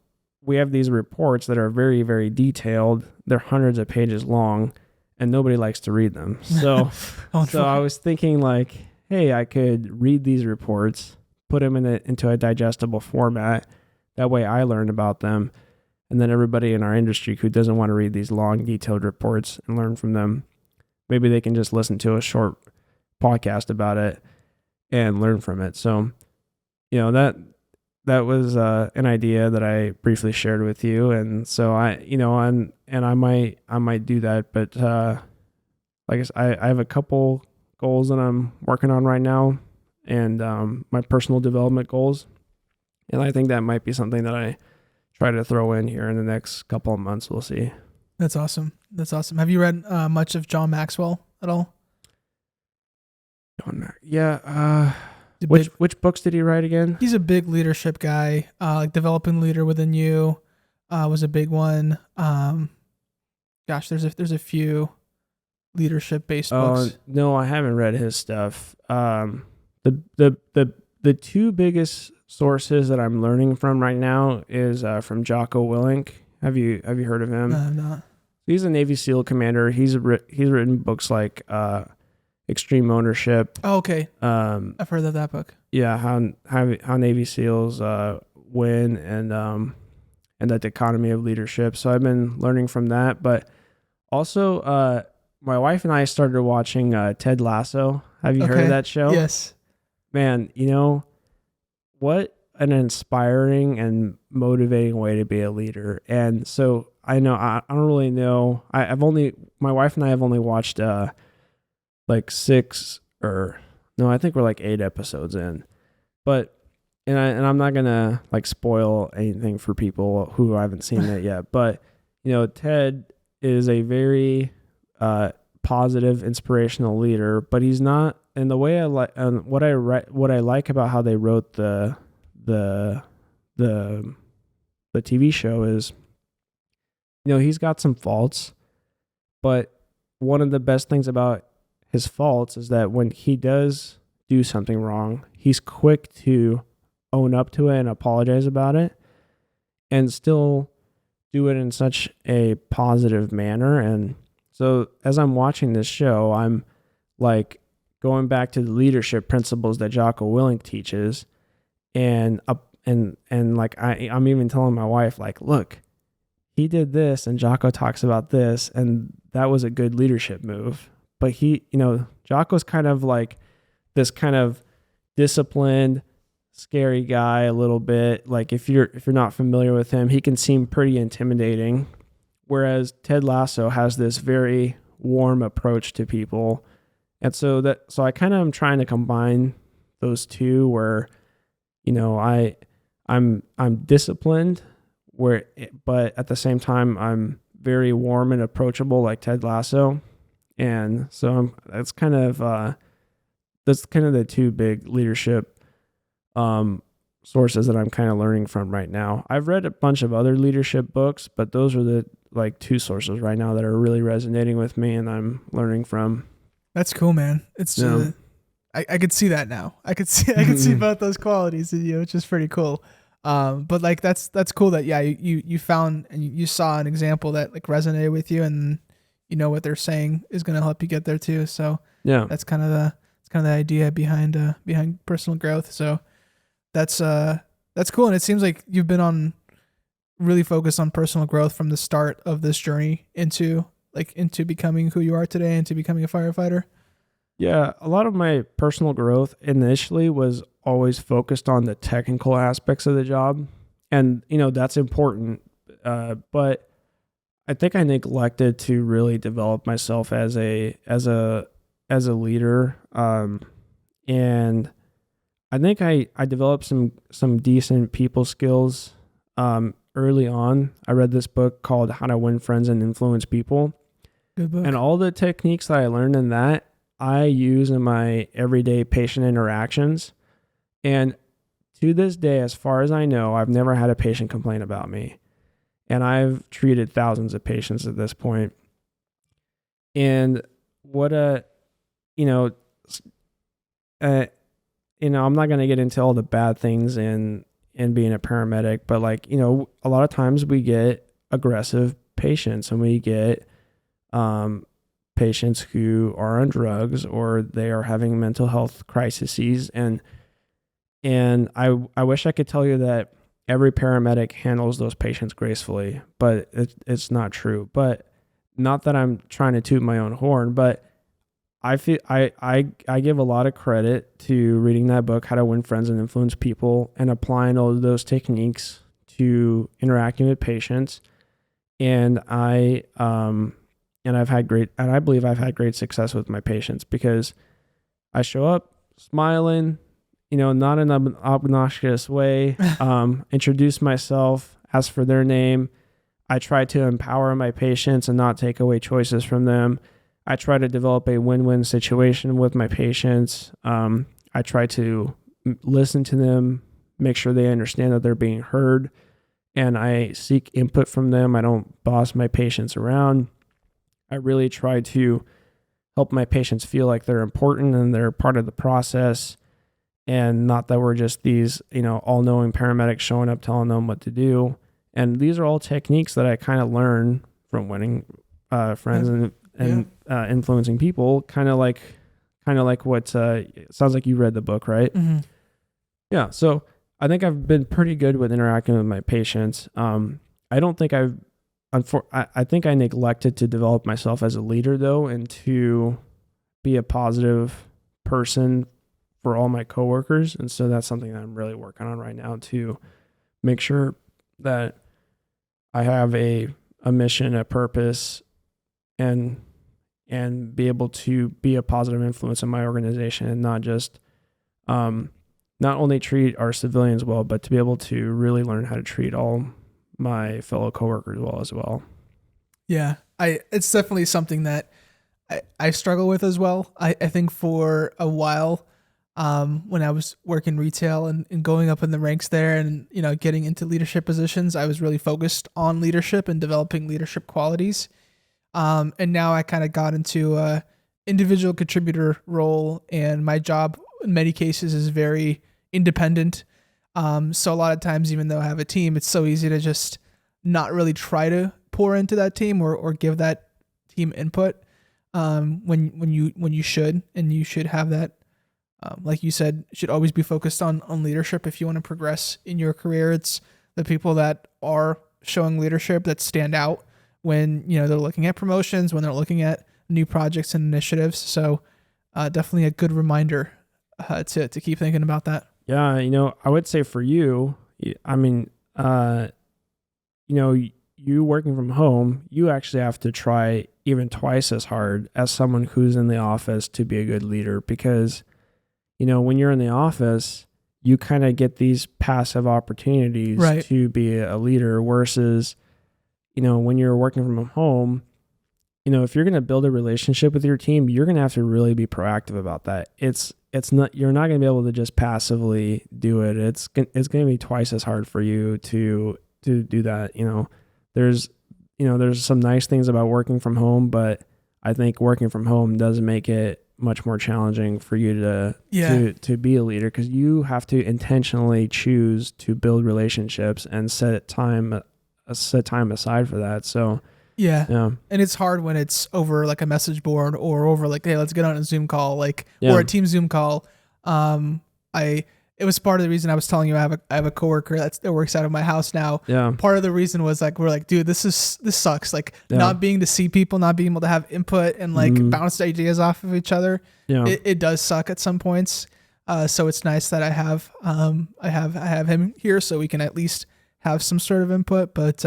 we have these reports that are very, very detailed. They're hundreds of pages long, and nobody likes to read them. So, so I was thinking, like, hey, I could read these reports, put them into a digestible format. That way I learn about them. And then everybody in our industry who doesn't want to read these long, detailed reports and learn from them, maybe they can just listen to a short podcast about it and learn from it. So, you know, that was an idea that I briefly shared with you. And so I might do that, but like I said, I have a couple goals that I'm working on right now, and my personal development goals. And I think that might be something that I try to throw in here in the next couple of months. We'll see. That's awesome. Have you read much of John Maxwell at all? Yeah. Which books did he write again? He's a big leadership guy. Like Developing Leader Within You was a big one. Gosh, there's a few leadership based books. No, I haven't read his stuff. The two biggest sources that I'm learning from right now is from Jocko Willink. Have you heard of him? No, I'm not. He's a Navy SEAL commander. He's written books like Extreme Ownership. Oh, okay. I've heard of that book. Yeah, how Navy SEALs win, and that economy of leadership. So I've been learning from that, but also my wife and I started watching Ted Lasso. Have you heard of that show? Yes. Man, you know, what an inspiring and motivating way to be a leader. And so I don't really know. My wife and I have only watched like 6 or no, I think we're like 8 episodes in. But and I'm not gonna like spoil anything for people who haven't seen it yet. But you know, Ted is a very positive, inspirational leader, but he's not. And the way I like, what I like about how they wrote the TV show is, you know, he's got some faults, but one of the best things about his faults is that when he does do something wrong, he's quick to own up to it and apologize about it, and still do it in such a positive manner. And so as I'm watching this show, I'm like going back to the leadership principles that Jocko Willink teaches, and like I'm even telling my wife, like, look, he did this and Jocko talks about this, and that was a good leadership move. But Jocko's kind of like this kind of disciplined, scary guy a little bit. Like if you're not familiar with him, he can seem pretty intimidating. Whereas Ted Lasso has this very warm approach to people. And so I kind of am trying to combine those two where, I'm disciplined but at the same time I'm very warm and approachable like Ted Lasso. And so that's kind of the two big leadership sources that I'm kind of learning from right now. I've read a bunch of other leadership books, but those are the two sources right now that are really resonating with me and I'm learning from. That's cool, man. It's I could see that now. I could see both those qualities in you, which is pretty cool. But like that's cool that you found and you saw an example that like resonated with you, and what they're saying is going to help you get there too. So yeah, that's kind of the idea behind personal growth. So that's cool, and it seems like you've been really focused on personal growth from the start of this journey into becoming who you are today, into becoming a firefighter. Yeah, a lot of my personal growth initially was always focused on the technical aspects of the job, and that's important. But I think I neglected to really develop myself as a leader, and I think I developed some decent people skills early on. I read this book called How to Win Friends and Influence People. Good book. And all the techniques that I learned in that, I use in my everyday patient interactions. And to this day, as far as I know, I've never had a patient complain about me. And I've treated thousands of patients at this point. And what I'm not going to get into all the bad things in being a paramedic, but a lot of times we get aggressive patients and we get patients who are on drugs or they are having mental health crises. And I wish I could tell you that every paramedic handles those patients gracefully, but it's not true. But not that I'm trying to toot my own horn, but I feel I give a lot of credit to reading that book, How to Win Friends and Influence People, and applying all of those techniques to interacting with patients. And I believe I've had great success with my patients because I show up smiling, not in an obnoxious way, introduce myself, ask for their name. I try to empower my patients and not take away choices from them. I try to develop a win-win situation with my patients. I try to listen to them, make sure they understand that they're being heard, and I seek input from them. I don't boss my patients around. I really try to help my patients feel like they're important and they're part of the process, and not that we're just these, all-knowing paramedics showing up telling them what to do. And these are all techniques that I kind of learned from winning friends and influencing people, kind of like what sounds like you read the book, right? Mm-hmm. Yeah. So I think I've been pretty good with interacting with my patients. I don't think I think I neglected to develop myself as a leader though, and to be a positive person for all my coworkers. And so that's something that I'm really working on right now to make sure that I have a mission, a purpose, and be able to be a positive influence in my organization, and not just not only treat our civilians well, but to be able to really learn how to treat all my fellow coworkers well as well. Yeah, it's definitely something that I struggle with as well. I think for a while, when I was working retail and going up in the ranks there and, getting into leadership positions, I was really focused on leadership and developing leadership qualities. And now I kind of got into a individual contributor role, and my job in many cases is very independent. So a lot of times, even though I have a team, it's so easy to just not really try to pour into that team or give that team input, when you should, and you should have that. Like you said, should always be focused on leadership. If you want to progress in your career, it's the people that are showing leadership that stand out when, they're looking at promotions, when they're looking at new projects and initiatives. So definitely a good reminder to keep thinking about that. Yeah, I would say for you, I mean, you working from home, you actually have to try even twice as hard as someone who's in the office to be a good leader, because, when you're in the office, you kind of get these passive opportunities Right. to be a leader versus, when you're working from home, if you're going to build a relationship with your team, you're going to have to really be proactive about that. It's not, you're not going to be able to just passively do it. It's going to be twice as hard for you to do that. There's some nice things about working from home, but I think working from home does make it much more challenging for you to be a leader, because you have to intentionally choose to build relationships and set time aside for that. So yeah. And it's hard when it's over like a message board or over like, hey, let's get on a Zoom call, like, Yeah. or a team Zoom call. It was part of the reason I was telling you I have a coworker that works out of my house now. Yeah. Part of the reason was like, we're like, dude, this sucks. Like not being to see people, not being able to have input and like bounce ideas off of each other. Yeah. It does suck at some points. So it's nice that I have him here so we can at least have some sort of input. But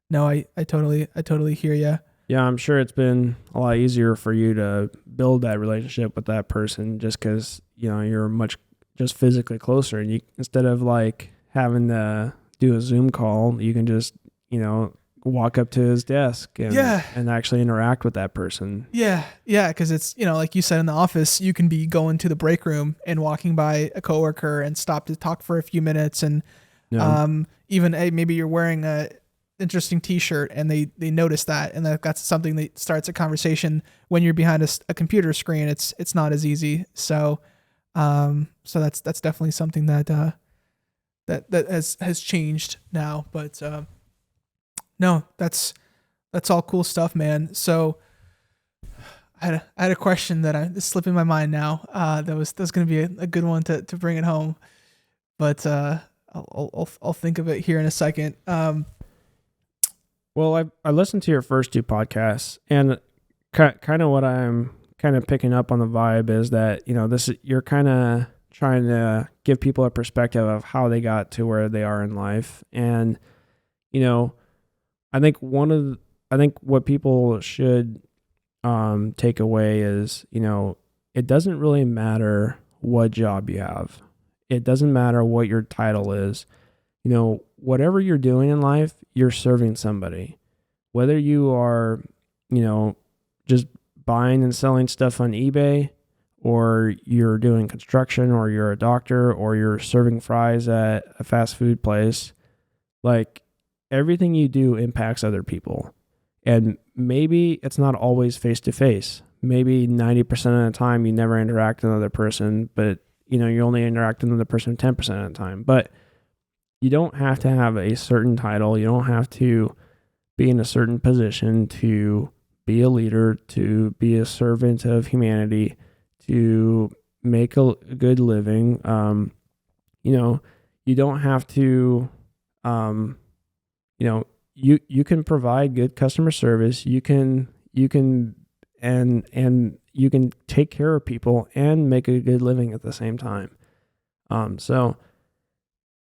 no, I totally hear you. Yeah, I'm sure it's been a lot easier for you to build that relationship with that person just because, you're much just physically closer, and you, instead of like having to do a Zoom call, you can just, walk up to his desk and actually interact with that person. Yeah. Cause it's, like you said, in the office, you can be going to the break room and walking by a coworker and stop to talk for a few minutes. And, even, hey, maybe you're wearing a interesting t-shirt and they notice that. And that's something that starts a conversation. When you're behind a computer screen, it's not as easy. So that's definitely something that has changed now, but, no, that's all cool stuff, man. So I had a question that is slipping my mind now. That was going to be a good one to bring it home, but, I'll think of it here in a second. Well, I listened to your first two podcasts, and kind of what I'm kind of picking up on the vibe is that, you're kind of trying to give people a perspective of how they got to where they are in life. And, I think what people should take away is, it doesn't really matter what job you have. It doesn't matter what your title is. Whatever you're doing in life, you're serving somebody. Whether you are, just buying and selling stuff on eBay, or you're doing construction, or you're a doctor, or you're serving fries at a fast food place, like everything you do impacts other people. And maybe it's not always face to face. Maybe 90% of the time you never interact with another person, but you only interact with another person 10% of the time. But you don't have to have a certain title. You don't have to be in a certain position to be a leader, to be a servant of humanity, to make a good living. You don't have to, you can provide good customer service. You can and you can take care of people and make a good living at the same time. So,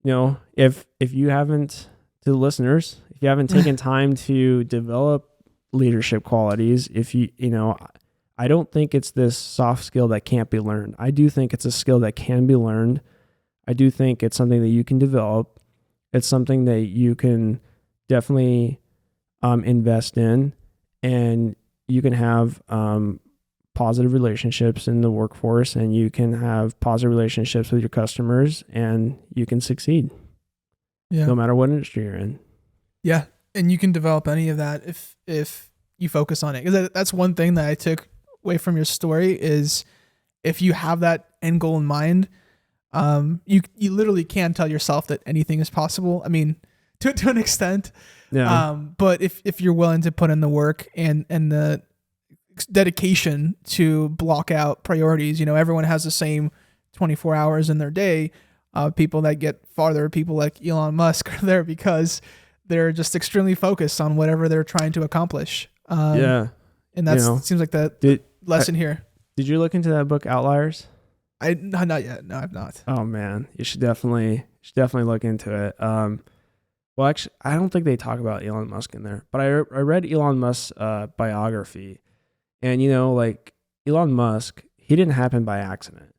if you haven't, to the listeners, if you haven't taken time to develop leadership qualities, I don't think it's this soft skill that can't be learned. I do think it's a skill that can be learned. I do think it's something that you can develop. It's something that you can definitely invest in, and you can have positive relationships in the workforce, and you can have positive relationships with your customers, and you can succeed. Yeah. No matter what industry you're in. Yeah. And you can develop any of that if you focus on it. Because that's one thing that I took away from your story is if you have that end goal in mind, you literally can tell yourself that anything is possible. I mean, to an extent. Yeah. But if you're willing to put in the work and the dedication to block out priorities, everyone has the same 24 hours in their day. People that get farther, people like Elon Musk, are there because they're just extremely focused on whatever they're trying to accomplish. And that seems like the lesson here. Did you look into that book, Outliers? Not yet. No, I've not. Oh man, you should definitely look into it. Well, actually, I don't think they talk about Elon Musk in there, but I read Elon Musk's biography, and like Elon Musk, he didn't happen by accident.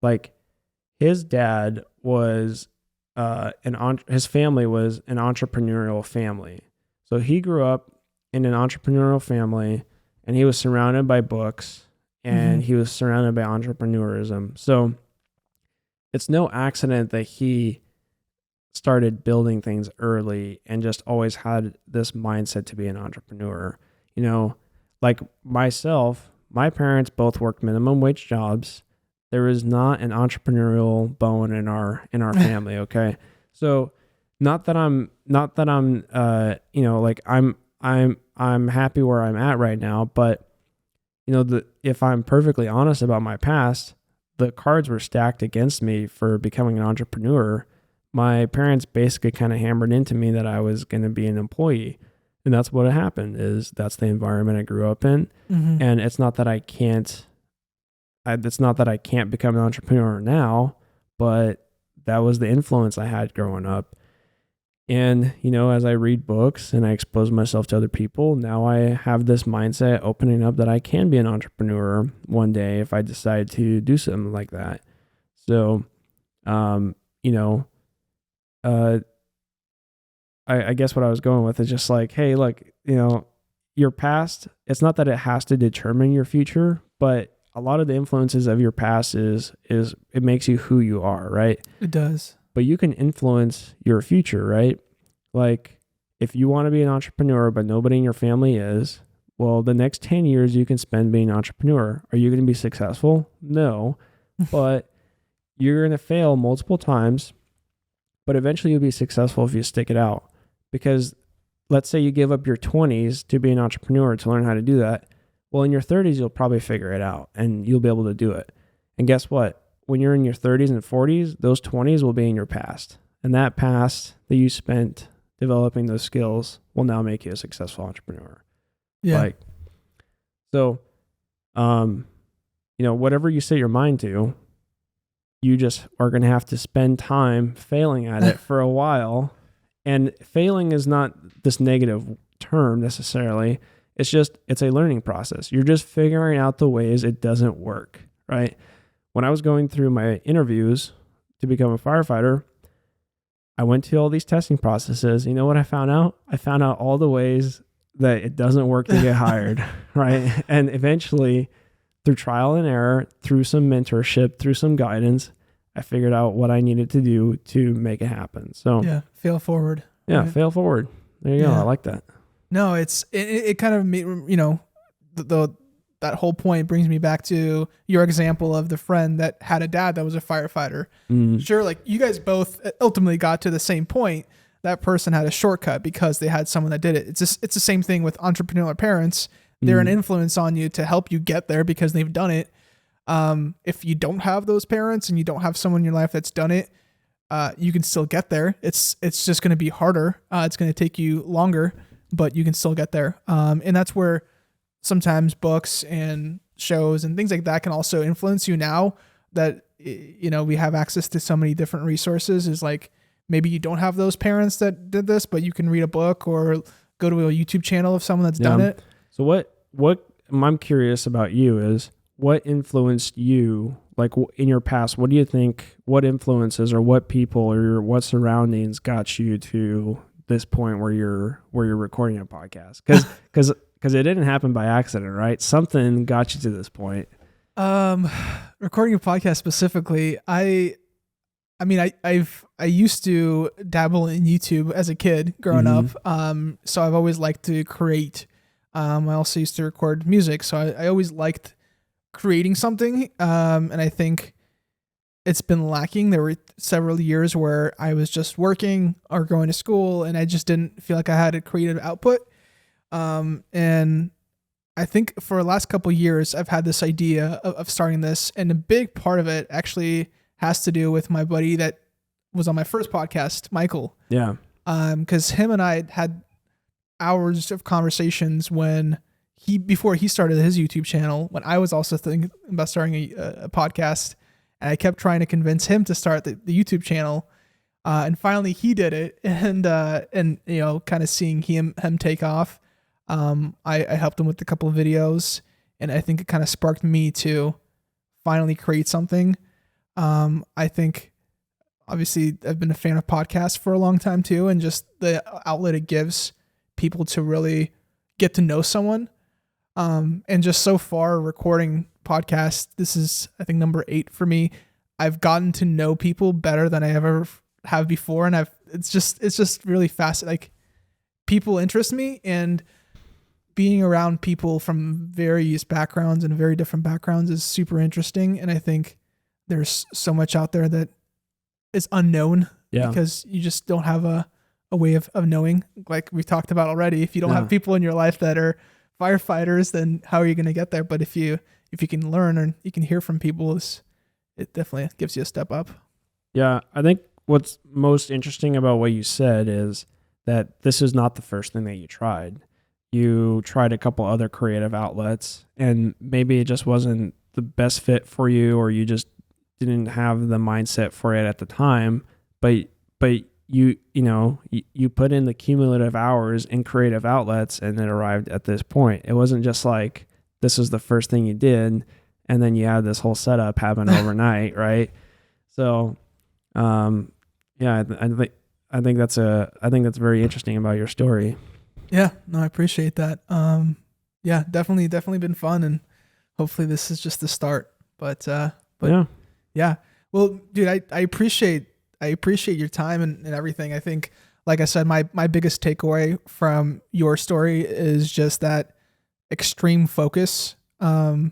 Like his dad was his family was an entrepreneurial family, so he grew up in an entrepreneurial family, and he was surrounded by books, and he was surrounded by entrepreneurism. So it's no accident that he started building things early and just always had this mindset to be an entrepreneur. Like myself, my parents both worked minimum wage jobs. There is not an entrepreneurial bone in our family. Okay. So not that I'm like I'm happy where I'm at right now, but if I'm perfectly honest about my past, the cards were stacked against me for becoming an entrepreneur. My parents basically kind of hammered into me that I was going to be an employee. And that's what happened. That's the environment I grew up in. And it's not that I can't become an entrepreneur now, but that was the influence I had growing up. And, as I read books and I expose myself to other people, now I have this mindset opening up that I can be an entrepreneur one day if I decide to do something like that. So, I guess what I was going with is just like, hey, look, your past, it's not that it has to determine your future, but a lot of the influences of your past is it makes you who you are, right? It does. But you can influence your future, right? Like if you want to be an entrepreneur, but nobody in your family is, well, the next 10 years you can spend being an entrepreneur. Are you going to be successful? No, but you're going to fail multiple times, but eventually you'll be successful if you stick it out. Because let's say you give up your 20s to be an entrepreneur to learn how to do that. Well, in your 30s, you'll probably figure it out and you'll be able to do it. And guess what? When you're in your 30s and 40s, those 20s will be in your past. And that past that you spent developing those skills will now make you a successful entrepreneur. Yeah. Whatever you set your mind to, you just are going to have to spend time failing at it for a while. And failing is not this negative term necessarily. It's a learning process. You're just figuring out the ways it doesn't work, right? When I was going through my interviews to become a firefighter, I went to all these testing processes. You know what I found out? I found out all the ways that it doesn't work to get hired, right? And eventually, through trial and error, through some mentorship, through some guidance, I figured out what I needed to do to make it happen. So yeah, fail forward. Yeah, right? Fail forward. There you go. I like that. No, it kind of made, that whole point brings me back to your example of the friend that had a dad that was a firefighter. Sure, like you guys both ultimately got to the same point. That person had a shortcut because they had someone that did it. It's the same thing with entrepreneurial parents. They're an influence on you to help you get there because they've done it. If you don't have those parents and you don't have someone in your life that's done it, you can still get there. It's just going to be harder. It's going to take you longer, but you can still get there. And that's where sometimes books and shows and things like that can also influence you now that, we have access to so many different resources. Is like, maybe you don't have those parents that did this, but you can read a book or go to a YouTube channel of someone that's done it. So what I'm curious about you is what influenced you, like in your past, what do you think, what influences or what people or what surroundings got you to this point where you're recording a podcast? Because it didn't happen by accident, right? Something got you to this point. Recording a podcast specifically, I used to dabble in YouTube as a kid growing up. So I've always liked to create. I also used to record music. So I always liked creating something. And I think it's been lacking. There were several years where I was just working or going to school and I just didn't feel like I had a creative output. And I think for the last couple of years, I've had this idea of starting this. And a big part of it actually has to do with my buddy that was on my first podcast, Michael. Yeah. Because him and I had hours of conversations before he started his YouTube channel, when I was also thinking about starting a podcast. And I kept trying to convince him to start the YouTube channel. And finally he did it. And kind of seeing him take off. I helped him with a couple of videos, and I think it kind of sparked me to finally create something. I think obviously I've been a fan of podcasts for a long time too, and just the outlet it gives people to really get to know someone. And just so far recording podcasts, this is I think number 8 for me. I've gotten to know people better than I ever have before, and it's just really fast. Like, people interest me, and being around people from various backgrounds and very different backgrounds is super interesting. And I think there's so much out there that is unknown because you just don't have a way of knowing. Like we've talked about already, if you don't have people in your life that are firefighters, then how are you going to get there? But if you can learn and you can hear from people, it definitely gives you a step up. Yeah. I think what's most interesting about what you said is that this is not the first thing that you tried. You tried a couple other creative outlets, and maybe it just wasn't the best fit for you, or you just didn't have the mindset for it at the time. But you put in the cumulative hours in creative outlets, and it arrived at this point. It wasn't just like this is the first thing you did, and then you had this whole setup happen overnight, right? So, I think that's very interesting about your story. Yeah, no, I appreciate that. Definitely been fun, and hopefully this is just the start. But yeah. Well, dude, I appreciate your time and everything. I think, like I said, my biggest takeaway from your story is just that extreme focus, and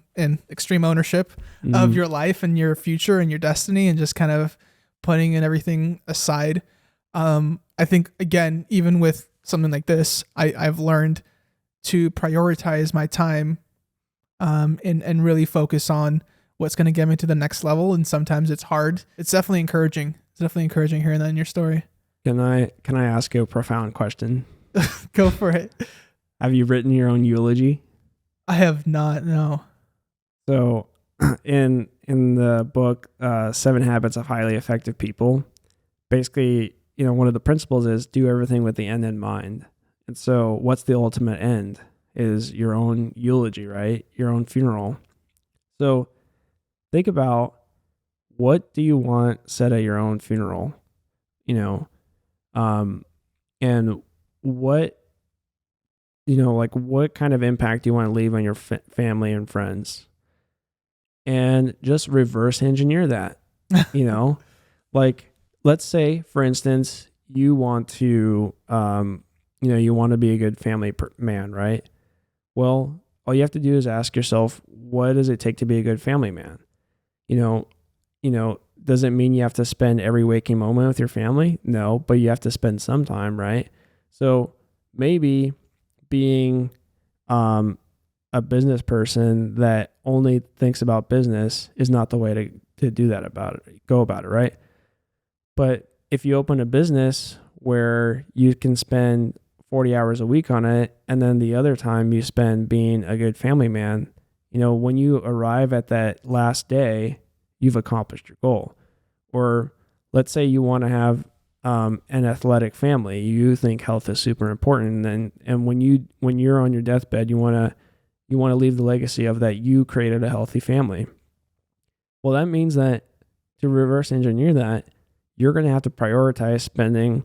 extreme ownership of your life and your future and your destiny, and just kind of putting in everything aside. I think, again, even with something like this, I've learned to prioritize my time, and really focus on what's going to get me to the next level. And sometimes it's hard. It's definitely encouraging. It's definitely encouraging hearing that in your story. Can I ask you a profound question? Go for it. Have you written your own eulogy? I have not, no. So in the book, 7 Habits of Highly Effective People, basically, one of the principles is do everything with the end in mind. And so what's the ultimate end is your own eulogy, right? Your own funeral. So think about, what do you want said at your own funeral? And what, what kind of impact do you want to leave on your family and friends? And just reverse engineer that, like, let's say, for instance, you want to, you want to be a good family man, right? Well, all you have to do is ask yourself, what does it take to be a good family man? Does it mean you have to spend every waking moment with your family? No, but you have to spend some time, right? So maybe being a business person that only thinks about business is not the way to do that go about it, right? But if you open a business where you can spend 40 hours a week on it, and then the other time you spend being a good family man, when you arrive at that last day, you've accomplished your goal. Or let's say you want to have an athletic family. You think health is super important, and when you're on your deathbed, you want to leave the legacy of that you created a healthy family. Well, that means that to reverse engineer that, you're going to have to prioritize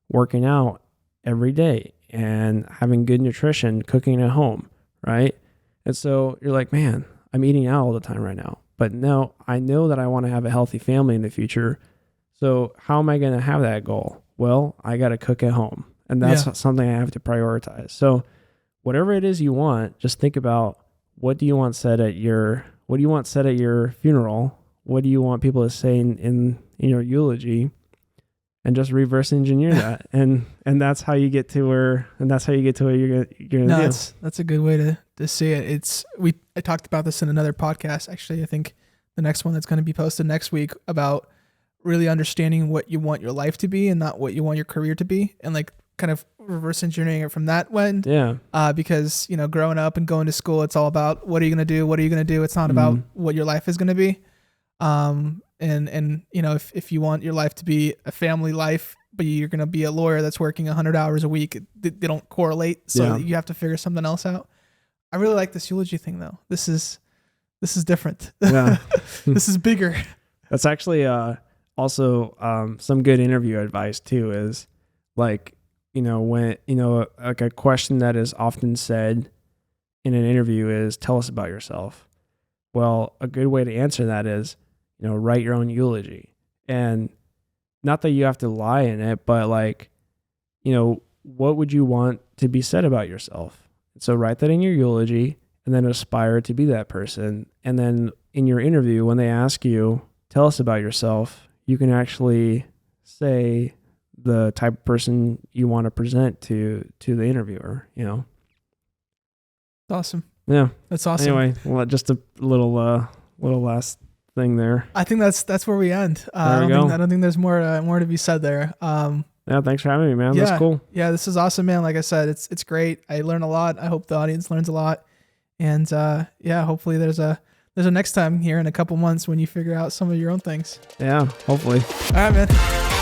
working out every day and having good nutrition, cooking at home, right? And so you're like, man, I'm eating out all the time right now. But no, I know that I want to have a healthy family in the future. So how am I going to have that goal? Well, I got to cook at home. And that's something I have to prioritize. So whatever it is you want, just think about, what do you want said at your funeral? What do you want people to say in your eulogy? And just reverse engineer that. and that's how you get to where you're going to do. That's a good way to see it. I talked about this in another podcast. Actually, I think the next one that's going to be posted next week, about really understanding what you want your life to be and not what you want your career to be, and like kind of reverse engineering it from that end. Yeah. Because, growing up and going to school, it's all about what are you going to do? What are you going to do? It's not about what your life is going to be. And you know, if you want your life to be a family life, but you're going to be a lawyer that's working 100 hours a week, they don't correlate. So you have to figure something else out. I really like this eulogy thing though. This is different. Yeah. This is bigger. That's actually also some good interview advice too, is like, you know, when, you know, like a question that is often said in an interview is, tell us about yourself. Well, a good way to answer that is, you know, write your own eulogy. And not that you have to lie in it, but like, you know, what would you want to be said about yourself? So write that in your eulogy and then aspire to be that person. And then in your interview, when they ask you, tell us about yourself, you can actually say the type of person you want to present to the interviewer, you know? Awesome. Yeah. That's awesome. Anyway, well, just a little last thing there. I think that's where we end. There we go. I don't think there's more to be said there. Yeah, thanks for having me, man. Yeah, That's cool. Yeah, this is awesome, man. Like I said, it's great. I learn a lot. I hope the audience learns a lot. And yeah, hopefully there's a next time here in a couple months when you figure out some of your own things. Yeah, hopefully. All right, man.